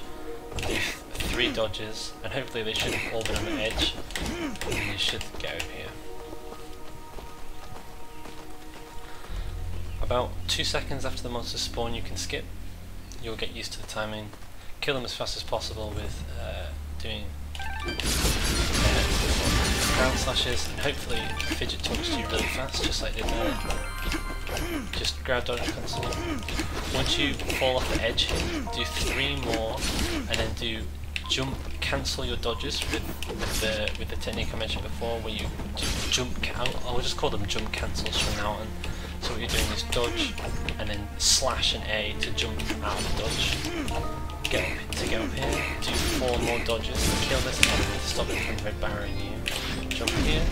Do 3 dodges, and hopefully they should have all been on the edge, and you should get over here. About 2 seconds after the monsters spawn you can skip. You'll get used to the timing. kill them as fast as possible with doing ground slashes, and hopefully fidget toss you really fast, just like I did there. Just grab dodge cancel. Once you fall off the edge here, do 3 more, and then do jump cancel your dodges with the technique I mentioned before, where you do jump. I'll just call them jump cancels from now on. So what you're doing is dodge, and then slash and A to jump out of the dodge. Get up here, do 4 more dodges to kill this enemy, stop it from red barring you. Jump here.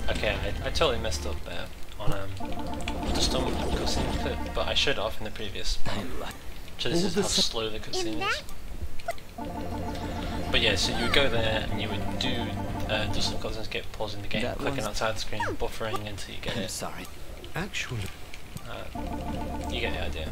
Okay, I totally messed up there on the storm cutscene clip, but I showed it off in the previous part. So this is how slow the cutscene is. But yeah, so you would go there and you would do some cutscenes, get pausing the game, clicking outside the screen, buffering until you get it. Sorry. Actually, you get the idea.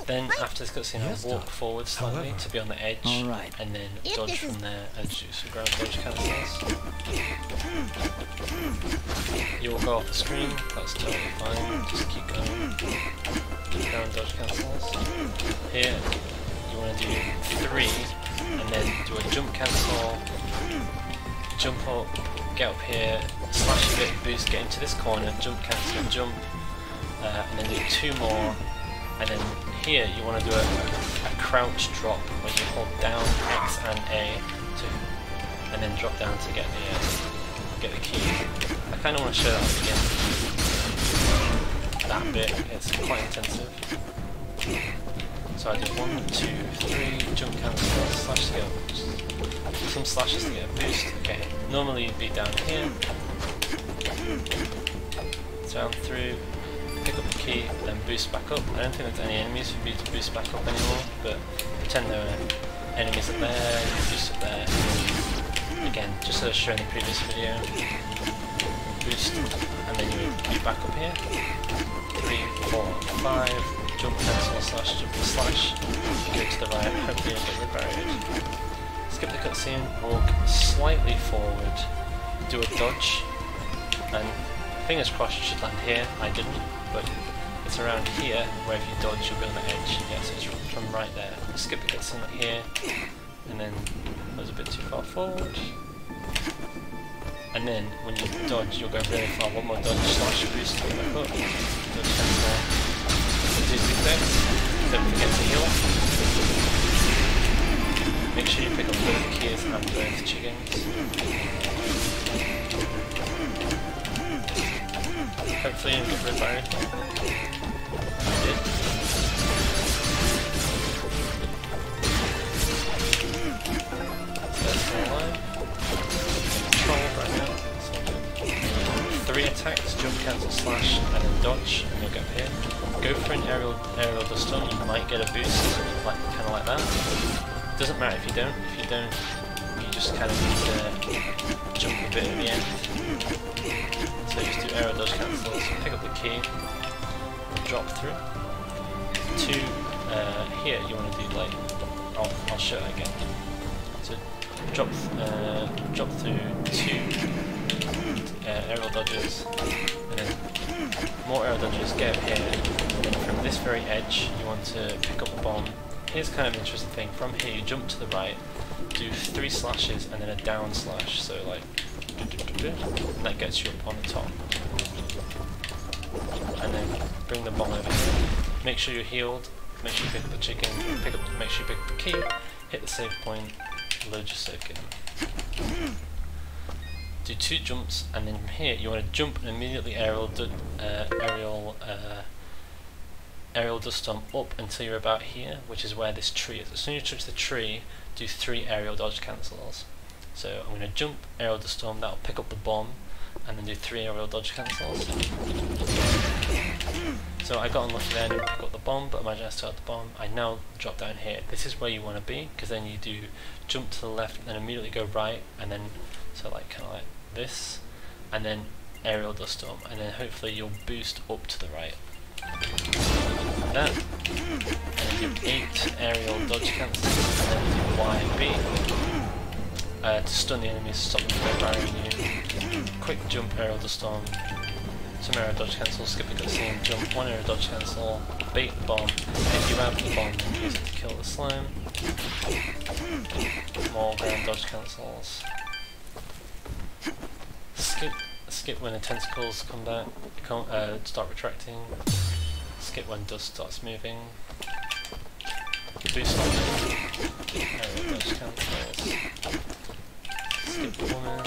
Then after this cutscene, I'll walk forward slightly to be on the edge, and then dodge from there and do some ground dodge cancels. You will go off the screen, that's totally fine, just keep going. Ground dodge cancels. Here, you want to do 3, and then do a jump cancel, jump up, get up here, slash a bit, boost, get into this corner, jump cancel, jump, and then do 2 more. And then here you want to do a crouch drop when you hold down X and A and then drop down to get the key. I kind of want to show that again. That bit, it's quite intensive. So I do 1, 2, 3, jump cancel, slash to get some slashes to get a boost. Okay, normally you'd be down here, down through. Pick up the key, then boost back up. I don't think there's any enemies for me to boost back up anymore, but pretend there are enemies up there, you boost up there. Again, just as I showed in the previous video, boost, and then you would be back up here. 3, 4, 5, jump cancel, slash, jump slash, go to the right, hopefully you'll get reburied. Skip the cutscene, walk slightly forward, do a dodge, and fingers crossed you should land here. I didn't, but it's around here where if you dodge you'll be on the edge. Yeah, so it's from right there. Skip the cutscene here, and then that was a bit too far forward. And then when you dodge, you'll go really far. 1 more dodge, slash, boost, go back up, dodge cancel. Do 2 things. Don't forget to heal. Make sure you pick up both the keys and both chickens. Hopefully you get rid of everything. I did. So that's still alive. Control right now. So 3 attacks, jump, cancel, slash, and then dodge, and you'll get up here. Go for an aerial dust storm, you might get a boost, kind of like that. Doesn't matter if you don't. If you don't, you just kind of need to jump a bit at the end. So just do aerial dodge cancels, pick up the key, and drop through. 2, here you want to do like, I'll show it again. So drop through 2 aerial dodges, and then more aerial dodges, get up here, and then from this very edge you want to pick up a bomb. Here's kind of an interesting thing, from here you jump to the right, do 3 slashes and then a down slash, so like, and that gets you up on the top. And then bring the bomb over here. Make sure you're healed. Make sure you pick up the chicken. Make sure you pick up the key. Hit the save point. Load your save game. Do 2 jumps, and then from here you want to jump and immediately aerial dust storm up until you're about here, which is where this tree is. As soon as you touch the tree, do 3 aerial dodge cancels. So I'm going to jump, aerial dust storm, that'll pick up the bomb, and then do 3 aerial dodge cancels. So I got unlucky there and didn't pick up the bomb, but imagine I still had the bomb. I now drop down here. This is where you want to be, because then you do jump to the left and then immediately go right, and then, so like kind of like this, and then aerial dust storm, and then hopefully you'll boost up to the right. Like that, and then do 8 aerial dodge cancels, and then do Y and B. To stun the enemies, stop them from barring you. Quick jump, aerial dust storm. So Some arrow dodge cancel, skip the cutscene, jump, one arrow dodge cancel, bait the bomb, and if you have the bomb, then use it to kill the slime. More ground dodge cancels. Skip when the tentacles come back, start retracting. Skip when dust starts moving. Boost on it. Arrow dodge cancels. Skip the woman.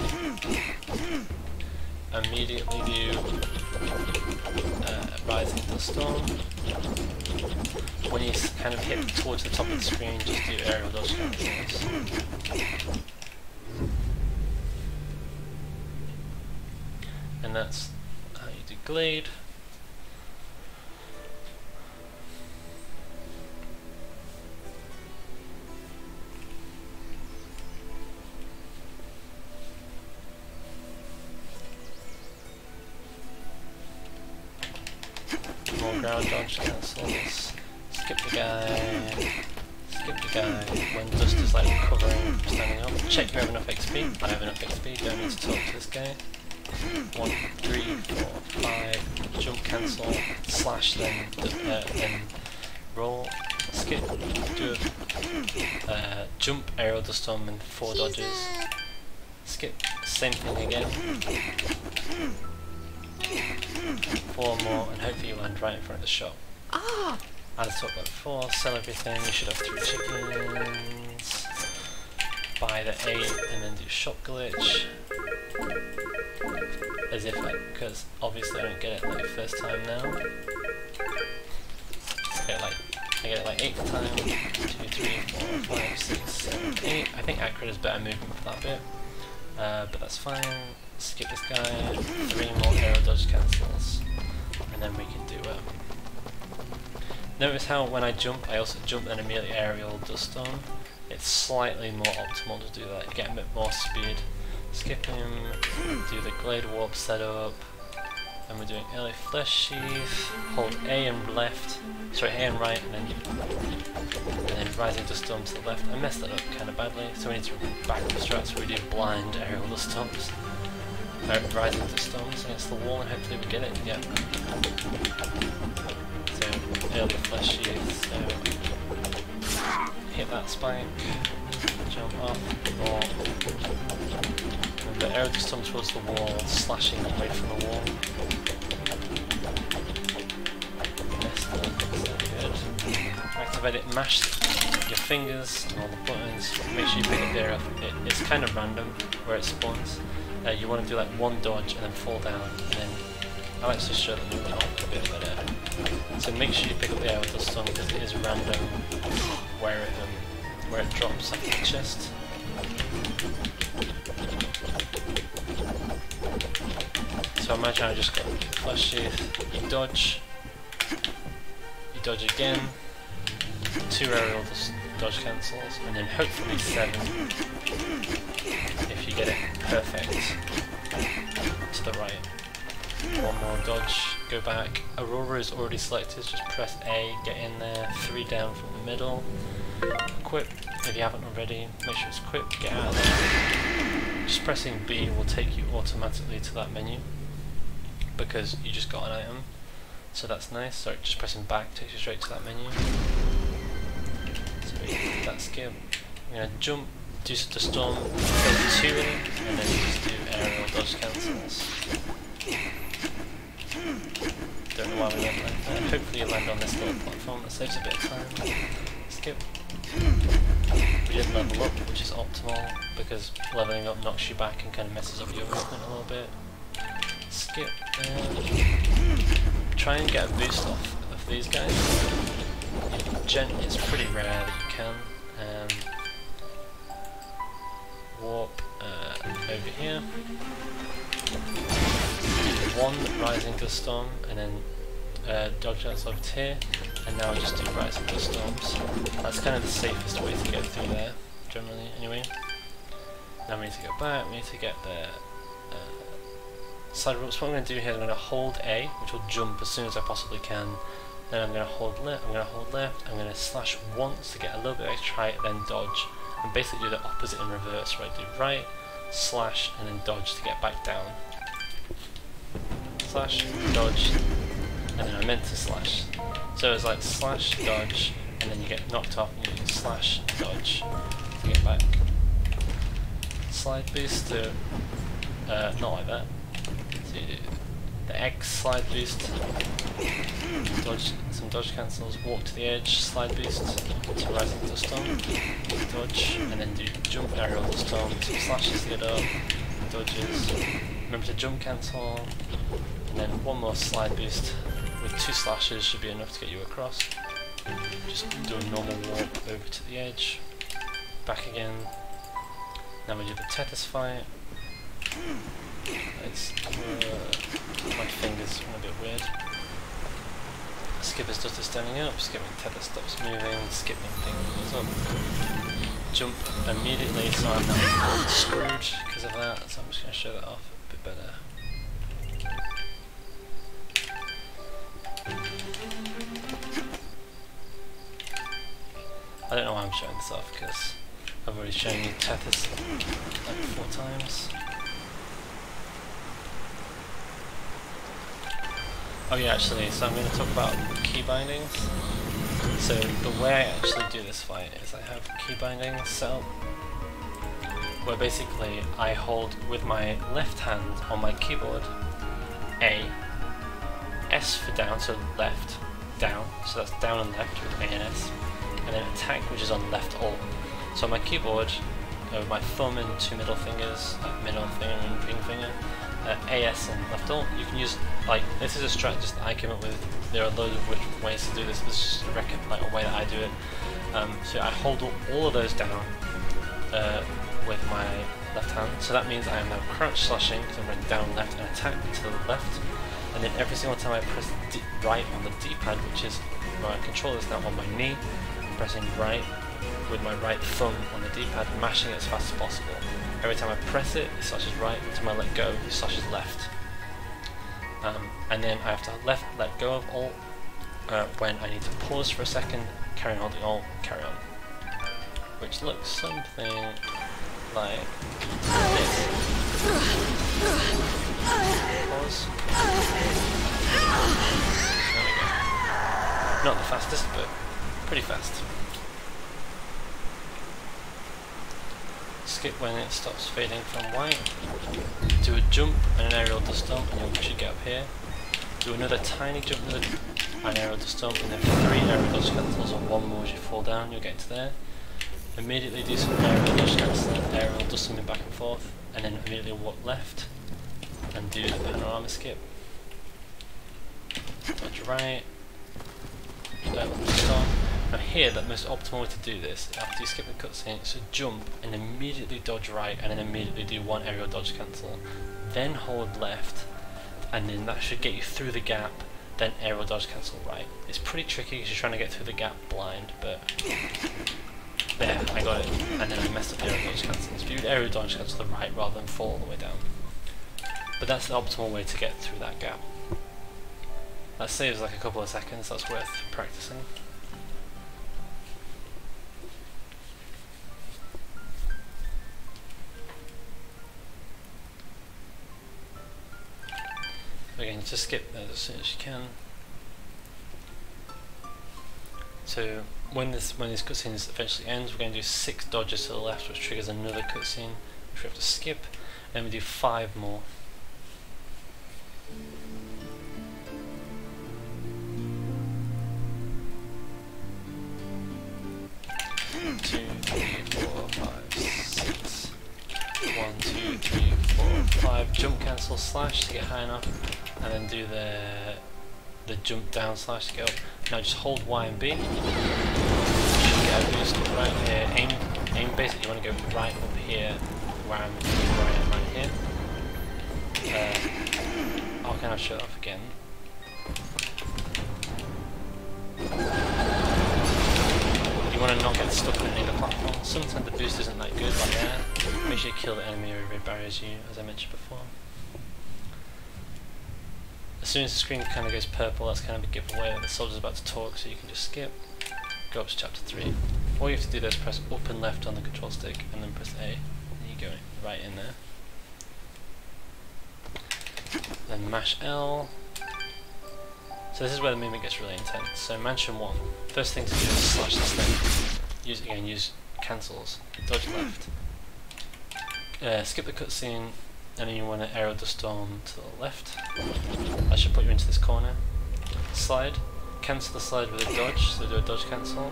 Immediately do Rising the Storm. When you kind of hit towards the top of the screen, just do aerial dodge cancels. And that's how you do Glade. More ground dodge cancels. Skip the guy. When dust is like recovering from standing up. Check you have enough XP. I have enough XP, don't need to talk to this guy. 1, 3, 4, 5, jump cancel, slash then roll, skip, do a jump, aerial dust storm and 4 dodges, skip, same thing again, 4 more and hopefully you land right in front of the shop. As I talked about before, sell everything, you should have 3 chickens, buy the 8 and then do shop glitch. As if because obviously I don't get it like first time now. I get it like 8th time. 2, 3, 4, 5, 6, 7, 8. I think accurate is better movement for that bit. But that's fine. Skip this guy. 3 more arrow dodge cancels. And then we can do notice how when I jump, I also jump and immediately aerial dust storm. It's slightly more optimal to do that. You get a bit more speed. Skip him, do the Glade Warp setup, and we're doing early flesh sheath, hold A and left, sorry A and right, and then Rising Dust Storm to the left. I messed that up kind of badly, so we need to back the strats where we do blind aerial dust storms, Rising Dust Storms against the wall, and hopefully we get it, yeah. So early flesh sheath, so hit that spike. Jump up, roll. And the arrow just comes towards the wall, slashing away from the wall. Messed up, so good. Activate it, mash your fingers on all the buttons, make sure you pick up the arrow. It's kind of random where it spawns. You want to do like 1 dodge and then fall down, and then I'll actually show the movement on a bit better. So make sure you pick up the arrow with the stun because it is random where it drops off the chest. So imagine I just got flash sheath, you dodge again, 2 aerial dodge cancels, and then hopefully 7 if you get it perfect to the right. 1 more dodge, go back. Aurora is already selected, just press A, get in there, 3 down from the middle. Equip, if you haven't already, make sure it's equipped, get out of there. Just pressing B will take you automatically to that menu because you just got an item, so that's nice. So just pressing back takes you straight to that menu. So we do that skip. I'm going to jump, do the storm, kill 2 of them, and then you just do aerial dodge cancels. Don't know why we went like that. Hopefully you land on this little platform that saves a bit of time. Skip. We didn't level up, which is optimal because leveling up knocks you back and kind of messes up your movement a little bit. Skip. Try and get a boost off of these guys. It's pretty rare that you can. Warp over here. 1 Rising Dust Storm and then dodge cancel over here, and now I just do Rising Dust Storms. That's kind of the safest way to get through there, generally, anyway. Now we need to go back, we need to get the side ropes. What I'm going to do here is I'm going to hold A, which will jump as soon as I possibly can. Then I'm going to hold left, I'm going to slash once to get a little bit extra height, then dodge, and basically do the opposite in reverse, right? Do right, slash, and then dodge to get back down. slash, dodge, and then I meant to slash. So it's like slash, dodge, and then you get knocked off and you slash, dodge to get back. Slide boost to, not like that. So you do the X slide boost, dodge, some dodge cancels, walk to the edge, slide boost to rising dust storm, dodge, and then do jump aerial dust storm, some slashes to get up, dodges, remember to jump cancel, and then one more slide boost with 2 slashes should be enough to get you across. Just do a normal walk over to the edge, back again. Now we do the Tethys fight. It's, my fingers went a bit weird. Skipper does the standing up, skipping Tether stops moving, skipping thing goes up. Jump immediately, so I'm not screwed because of that, so I'm just going to show that off a bit better. I don't know why I'm showing this off because I've already shown you Tethys like 4 times. Oh yeah, actually, so I'm going to talk about key bindings. So the way I actually do this fight is I have key bindings set up where basically I hold with my left hand on my keyboard A, S for down, so left, down, so that's down and left with A and S, and then attack, which is on left alt. So on my keyboard, with my thumb and 2 middle fingers, like middle finger and ring finger, AS and left alt, you can use, like, this is a strat just that I came up with. There are loads of ways to do this. This is just a way that I do it. So I hold all of those down with my left hand. So that means I am now crouch slashing, because I'm running down left and attack to the left. And then every single time I press right on the D-pad, which is my controller is now on my knee, I'm pressing right with my right thumb on the D-pad, mashing it as fast as possible. Every time I press it, it slashes right. Every time I let go, it slashes left. And then I have to let go of alt when I need to pause for a second, carry on holding alt, carry on. Which looks something like this. Pause. There we go. Not the fastest, but pretty fast. Skip when it stops fading from white. Do a jump and an aerial dust storm, and you should get up here. Do another tiny jump and an aerial dust storm, and then 3 aerial dodge cancels, or 1 more as you fall down, you'll get to there. Immediately do some aerial dodge cancel, aerial dust storming back and forth, and then immediately walk left and do the panorama skip. Dodge right. Now here, the most optimal way to do this, after you skip the cutscene, is to jump and immediately dodge right, and then immediately do 1 aerial dodge cancel. Then hold left, and then that should get you through the gap, then aerial dodge cancel right. It's pretty tricky because you're trying to get through the gap blind, but there, I got it, and then I messed up the aerial dodge cancels. But you would aerial dodge cancel the right rather than fall all the way down. But that's the optimal way to get through that gap. That saves like a couple of seconds, that's worth practicing. Again, just skip those as soon as you can. So when these cutscenes eventually ends, we're going to do 6 dodges to the left, which triggers another cutscene, which we have to skip, and we do 5 more. 2, 3, 4, 5, 6. 1, 2, 3, 4, 5. Jump cancel slash to get high enough, and then do the jump down slash to go up. Now just hold Y and B. You should get a boost right here. Aim basically, you want to go right up here, where I'm right here. How can I show it off again? You want to not get stuck on any of the platforms. Sometimes the boost isn't that good, like there. Make sure you kill the enemy who barriers you, as I mentioned before. As soon as the screen kind of goes purple, that's kind of a giveaway that the soldier's about to talk, so you can just skip. Go up to chapter 3. All you have to do there is press up and left on the control stick, and then press A, and you go right in there. then mash L. So this is where the movement gets really intense. So Mansion 1, first thing to do is slash this thing. Use cancels. Dodge left. Skip the cutscene, and then you want to aerial dust storm to the left. That should put you into this corner. Slide. Cancel the slide with a dodge, so do a dodge cancel.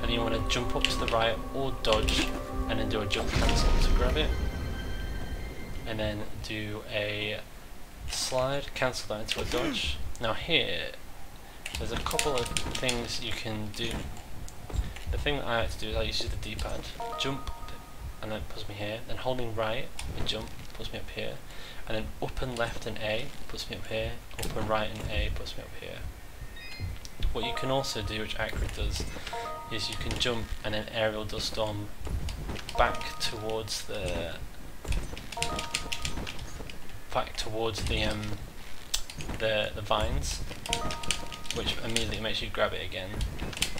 And you want to jump up to the right or dodge, and then do a jump cancel to grab it. And then do a slide, cancel that into a dodge. Now here, there's a couple of things you can do. The thing that I like to do is I use the D-pad. Jump, and that puts me here. Then holding right, and jump, puts me up here. And then up and left and A, puts me up here. Up and right and A, puts me up here. What you can also do, which Accurate does, is you can jump and then aerial dust storm back towards the vines, which immediately makes you grab it again.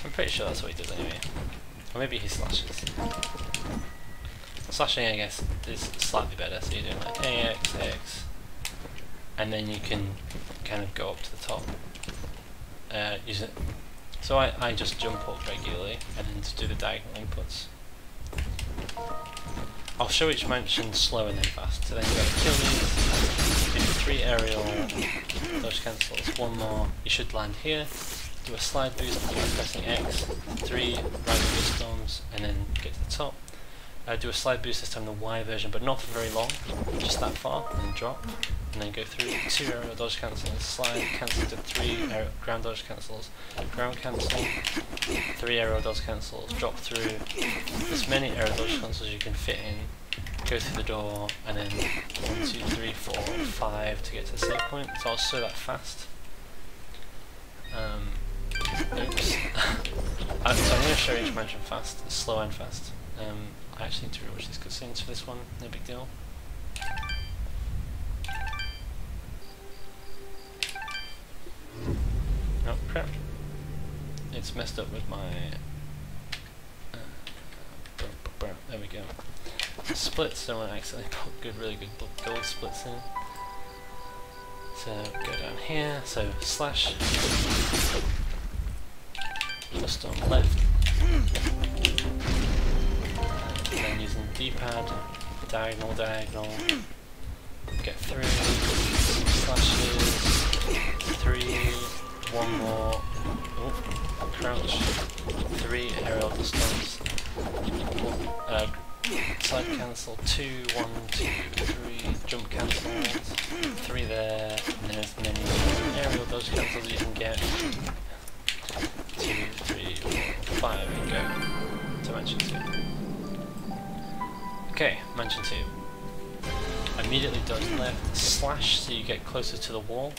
I'm pretty sure that's what he does anyway. Or maybe he slashes. Slashing, I guess, is slightly better, so you're doing like AX, AX, and then you can kind of go up to the top. Use it. So I just jump up regularly and then just do the diagonal inputs. I'll show each mansion slow and then fast. So then you go kill these, do 3 aerial dodge cancels, 1 more, you should land here, do a slide boost by pressing X, 3 rising boost storms, and then get to the top. Do a slide boost this time, the Y version, but not for very long, just that far, and then drop, and then go through 2 aerial dodge cancels, slide, cancel to 3 ground dodge cancels, ground cancel, 3 aerial dodge cancels, drop through as many aerial dodge cancels you can fit in, go through the door, and then 1, 2, 3, 4, 5 to get to the save point. So I'll show that fast. Oops. So I'm going to show each mansion fast, slow and fast. I actually need to rewatch these cutscenes for this one, no big deal. Oh crap. It's messed up with my... there we go. Splits, don't want to accidentally put really good gold splits in. So go down here, so slash, just on left. Then using D-pad, diagonal, get through, slashes, 3, 1 more, crouch, 3 aerial distance, slide cancel, 2, 1, 2, 3, jump cancel, 3 there, and then as many aerial dodge cancels you can get, 2, 3, 4, 5, and go to Mansion 2. Okay, Mansion 2. Immediately dodge left, slash so you get closer to the wall,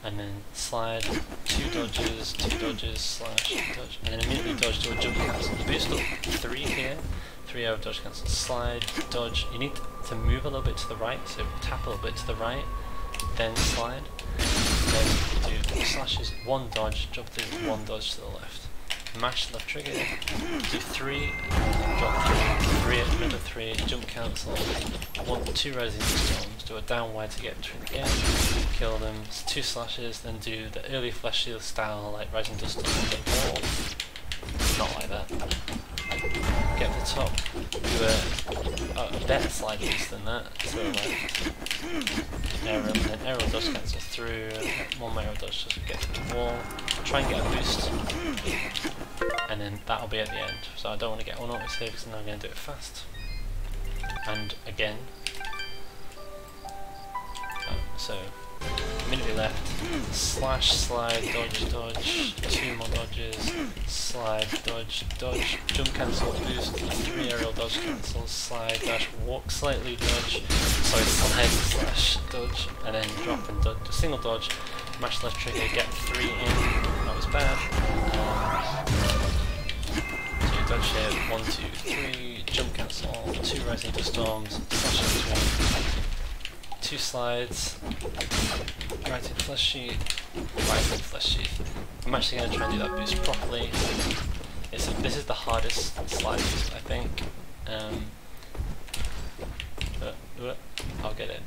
and then slide, 2 dodges, slash, dodge, and then immediately dodge to a jump cancel. Boost up 3 here, 3 out of dodge cancel, slide, dodge. You need to move a little bit to the right, so tap a little bit to the right, then slide, then do slashes, 1 dodge, jump through, 1 dodge to the left. Mash left trigger, do 3, drop 3, another 3, jump cancel, 2 rising storms, do a down Y to get between again, kill them, 2 slashes, then do the early flash shield style like rising dust storm on the wall, not like that. Get to the top, do a better slide boost than that, to the left, aerial, and then aerial dodge cancel through, 1 more aerial dodge just to get to the wall, try and get a boost, and then that'll be at the end. So I don't want to get one auto save because now I'm going to do it fast. And again. So immediately left, slash, slide, dodge, 2 more dodges, slide, dodge, jump cancel, boost, 3 aerial dodge cancels, slide, dash, walk slightly, dodge, sorry, slide, slash, dodge, and then drop and dodge, single dodge, mash left trigger, get 3 in, that was bad. So you dodge here, 1, 2, 3, jump cancel, 2 rising to storms, slash into 2 slides, right in flesh sheet, right in flesh sheet. I'm actually going to try and do that boost properly. This is the hardest slide boost, I think. But I'll get it.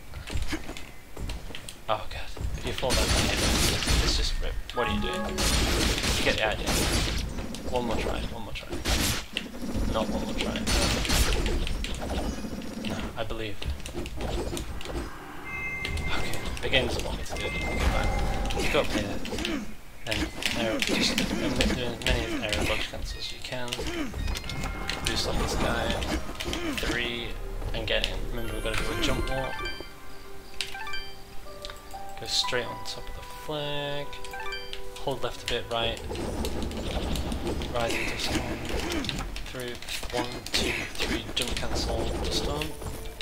Oh god, if you fall down here, it's just rip. What are you doing? You get the idea. One more try, one more try. Not one more try. No, I believe. Okay, the game doesn't want me to do it. Okay, fine. You go up here, and arrow, just do as many arrow dodge cancels as you can. Boost on this guy. 3, and get in. Remember, we've got to do a jump walk. Go straight on top of the flag. Hold left a bit, right. Rising to storm. Through 1, 2, 3, jump cancel to storm.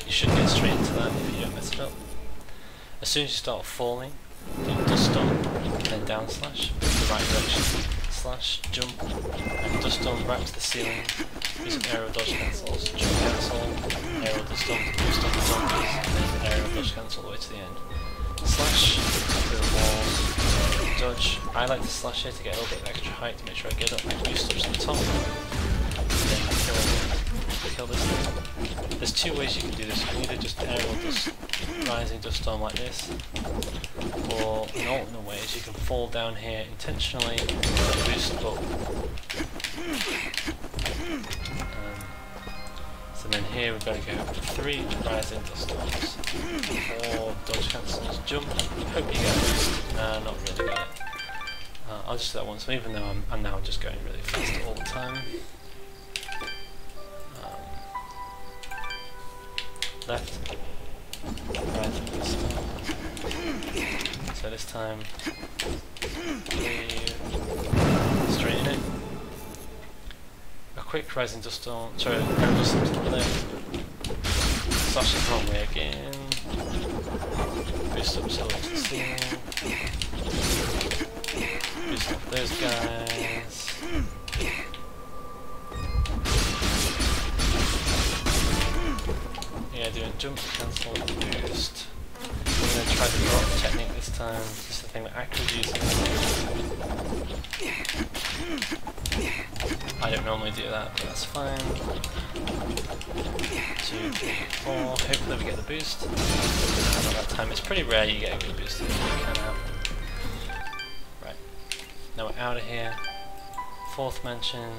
You should get straight into that if you don't mess it up. As soon as you start falling, do dust storm, and then down slash, move the right direction, slash, jump, and dust storm right to the ceiling. Use some aerial dodge cancels, jump cancel, aerial dust storm to boost up the zombies, and then aerial dodge cancel all the way to the end. Slash through the walls, dodge. I like to slash here to get a little bit of extra height to make sure I get up and boost up to the top. And then kill this thing. There's 2 ways you can do this. You can either just aerial dust, rising dust storm like this, or an alternate way is you can fall down here intentionally and boost up. So then here we've got to go 3 rising dust storms, 4 dodge cancels, jump. Hope you get a boost. Nah, not really get it. I'll just do that once, even though I'm now just going really fast all the time. Left, right, so this time, 3, straighten it. A quick rising dust storm, sorry, aerial dust storm to the left. Slash it the wrong way again. Boost up so to the ceiling. Boost up those guys. Yeah, doing jump, cancel, boost. I'm going to try the drop technique this time. This is the thing that Acra's using. I don't normally do that, but that's fine. 2, 3, 4. Hopefully we get the boost. At that time, it's pretty rare you get a good boost. It can happen. Right. Now we're out of here. 4th mansion.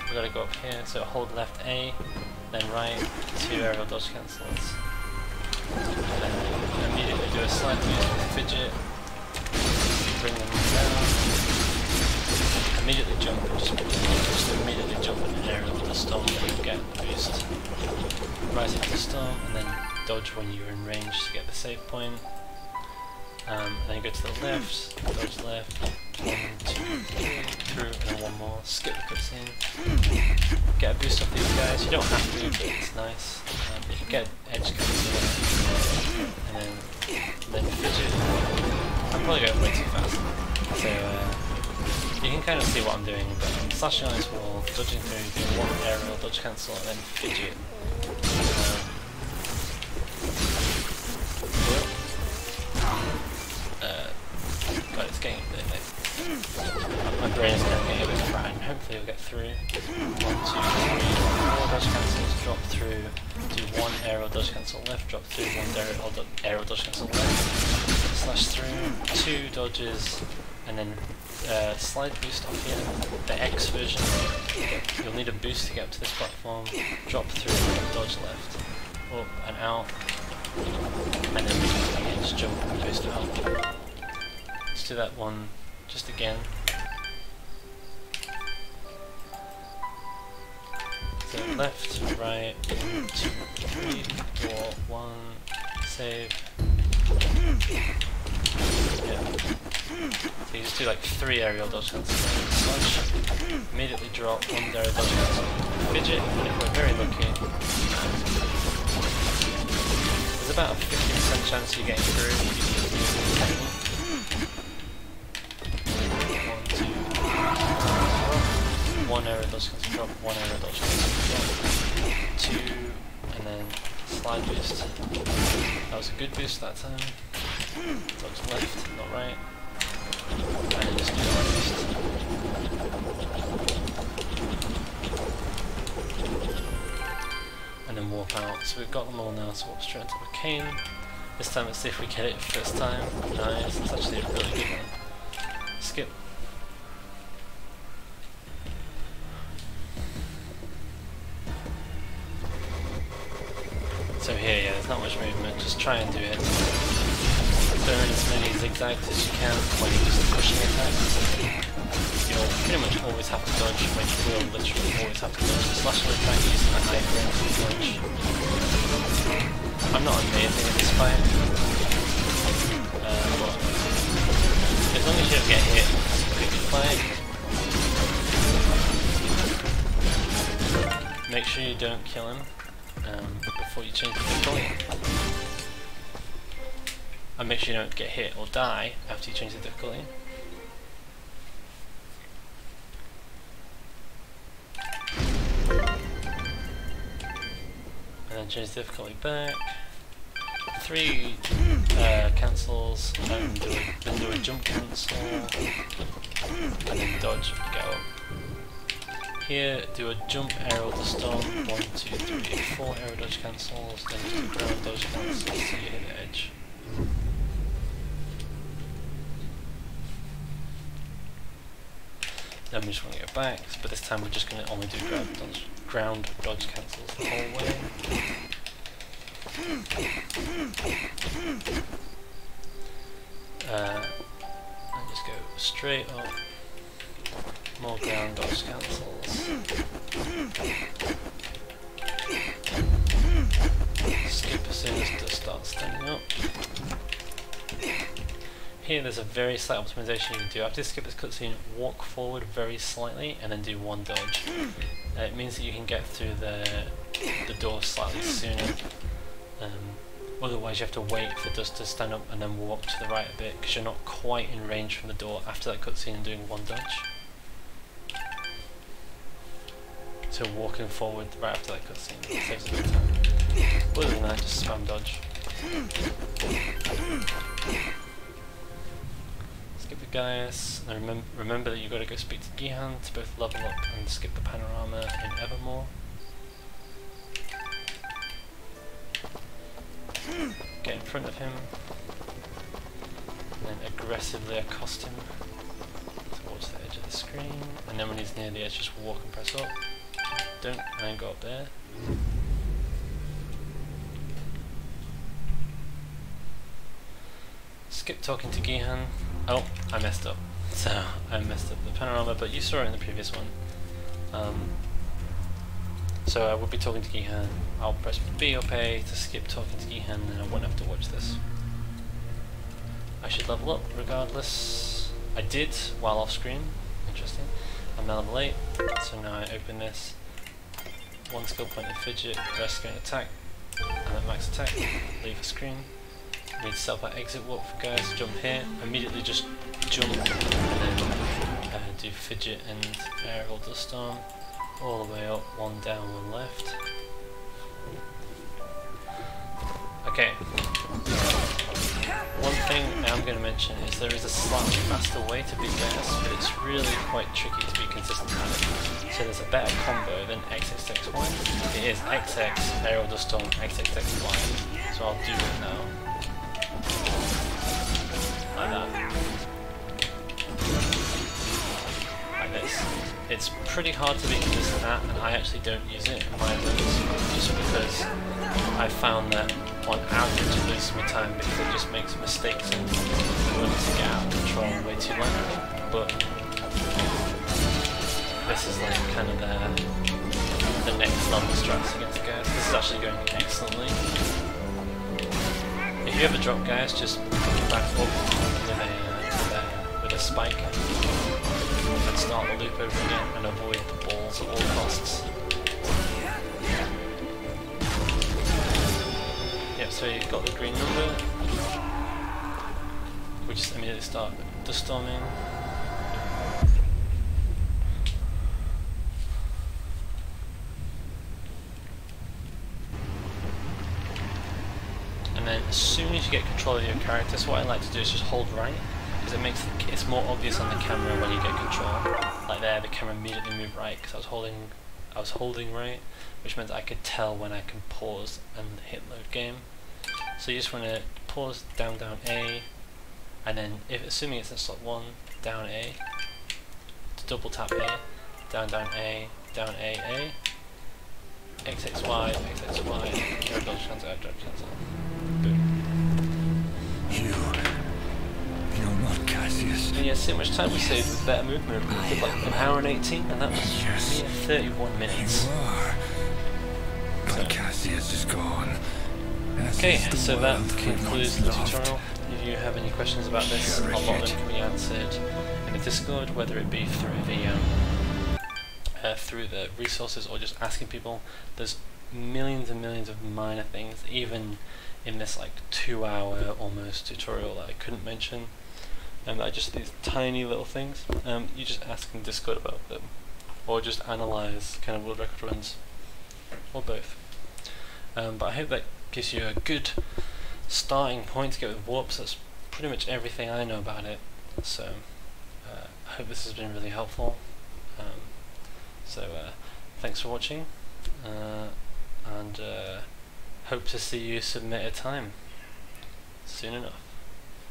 We've got to go up here, so hold left A, then right, 2 aerial dodge cancels. And then immediately do a slide boost with fidget, bring them down, immediately jump, and just immediately jump in an aerial dust storm when you get the boost. Rising dust storm, and then dodge when you're in range to get the save point. And then go to the left, dodge left, 1, 2, 3, through, and then 1 more, skip the cutscene, get a boost off these guys. You don't have to, but it's nice. You can get edge comes and then fidget. I'm probably going way too fast, so you can kind of see what I'm doing, but I'm slashing on this wall, dodging through, doing 1 aerial dodge cancel, and then fidget. God, it's getting a bit like my brain is kind of getting a bit fried. Hopefully we'll get through. 1, 2, 3, 4 dodge cancels, drop through, do 1 aerial dodge cancel left, drop through, 1 aerial dodge cancel left, slash through, 2 dodges, and then slide boost off here. The X version, you'll need a boost to get up to this platform, drop through, dodge left, up and out, and then again just jump and boost out. Let's do that one just again. So left, right, 1, 2, 3, 4, 1, save. Yeah. So you just do like 3 aerial dodge cancels. Slash, immediately drop 1 aerial dodge cancel. Fidget, and if we're very lucky, there's about a 50% chance you're getting through if you use the technique. 1 aerial dodge cancel drop, 1 aerial dodge cancel drop, 2, and then slide boost. That was a good boost that time. Dodge left, not right. And then just do slide boost. And then warp out. So we've got them all now, so warp straight onto the Kane. This time let's see if we get it first time. Nice, that's actually a really good one. Skip. So here, yeah, there's not much movement, just try and do it. Burn as many zigzags as you can when you're just pushing attacks. You'll pretty much always have to dodge, when you will literally always have to dodge. The slashing attack using that high range to dodge. I'm not amazing at this fight, but as long as you don't get hit, it's a pretty good fight. Make sure you don't kill him before you change the difficulty. And make sure you don't get hit or die after you change the difficulty. And then change the difficulty back. 3 cancels, and then do a jump cancel, and then dodge, go. Here, do a jump, aerial to storm, 1, 2, 3, 4 aerial dodge cancels, then do ground dodge cancels so you hit the edge. Then we just want to go back, but this time we're just going to only do ground dodge cancels the whole way. And just go straight up. More ground dodge cancels. Skip as soon as it starts standing up. Here there's a very slight optimization you can do. After you skip this cutscene, walk forward very slightly and then do 1 dodge. It means that you can get through the door slightly sooner. Otherwise you have to wait for dust to stand up and then walk to the right a bit because you're not quite in range from the door after that cutscene and doing 1 dodge. So walking forward right after that cutscene saves a bit of time. Other than that, just spam dodge. Skip the Gaius, and remember that you've got to go speak to Gihan to both level up and skip the panorama in Evermore. Get in front of him, and then aggressively accost him towards the edge of the screen, and then when he's near the edge just walk and press up. Don't try and go up there. Skip talking to Gihan. Oh, I messed up. So, I messed up the panorama, but you saw it in the previous one. So I will be talking to Gihan. I'll press B or A to skip talking to Gihan, and I won't have to watch this. I should level up regardless. I did while off screen. Interesting. I'm now level 8, so now I open this. 1 skill point in fidget, rest going attack, and at max attack, leave the screen. Need to set up an exit walk for guys, jump here, immediately just jump, and then do fidget and aerial dust storm, all the way up, 1 down, 1 left. Okay. One thing I am going to mention is there is a slightly faster way to beat Gaius, but it's really quite tricky to be consistent at it. So there's a better combo than XXXY. It is XX, aerial dust storm, XXXY. So I'll do it now. Like that. Like this. It's pretty hard to be consistent at, and I actually don't use it in my runs, just because I found that on average it loses me time because it just makes mistakes and runs to get out of control way too lightly. But this is like kind of the next level strats against Gaius. This is actually going excellently. If you ever drop Gaius, just back up with a spike and start the loop over again and avoid the balls at all costs. Yep, so you've got the green number. We just immediately start dust storming. And then as soon as you get control of your character, so what I like to do is just hold right, because it makes it's more obvious on the camera when you get control. Like there, the camera immediately moved right because I was holding right, which meant I could tell when I can pause and hit load game. So you just want to pause, down, down, A, and then, assuming it's in slot 1, down A, double tap A, down, down, A, down, A, X, X, Y, X, X, Y, dodge, cancel out, dodge, cancel. Boom. You're not Cassius. And yeah, see how much time we saved with better movement. We did like an hour and 18, and that was mere 31 minutes. You are. But Cassius is gone. Okay, so that concludes the tutorial. If you have any questions about this, a lot of them can be answered in the Discord, whether it be through the resources or just asking people. There's millions and millions of minor things, even in this like 2-hour almost tutorial that I couldn't mention. Are just these tiny little things. You just ask in Discord about them, or just analyze kind of world record runs, or both. But I hope that gives you a good starting point to get with warps. That's pretty much everything I know about it. So I hope this has been really helpful. Thanks for watching, and hope to see you submit a time soon enough.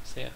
See ya.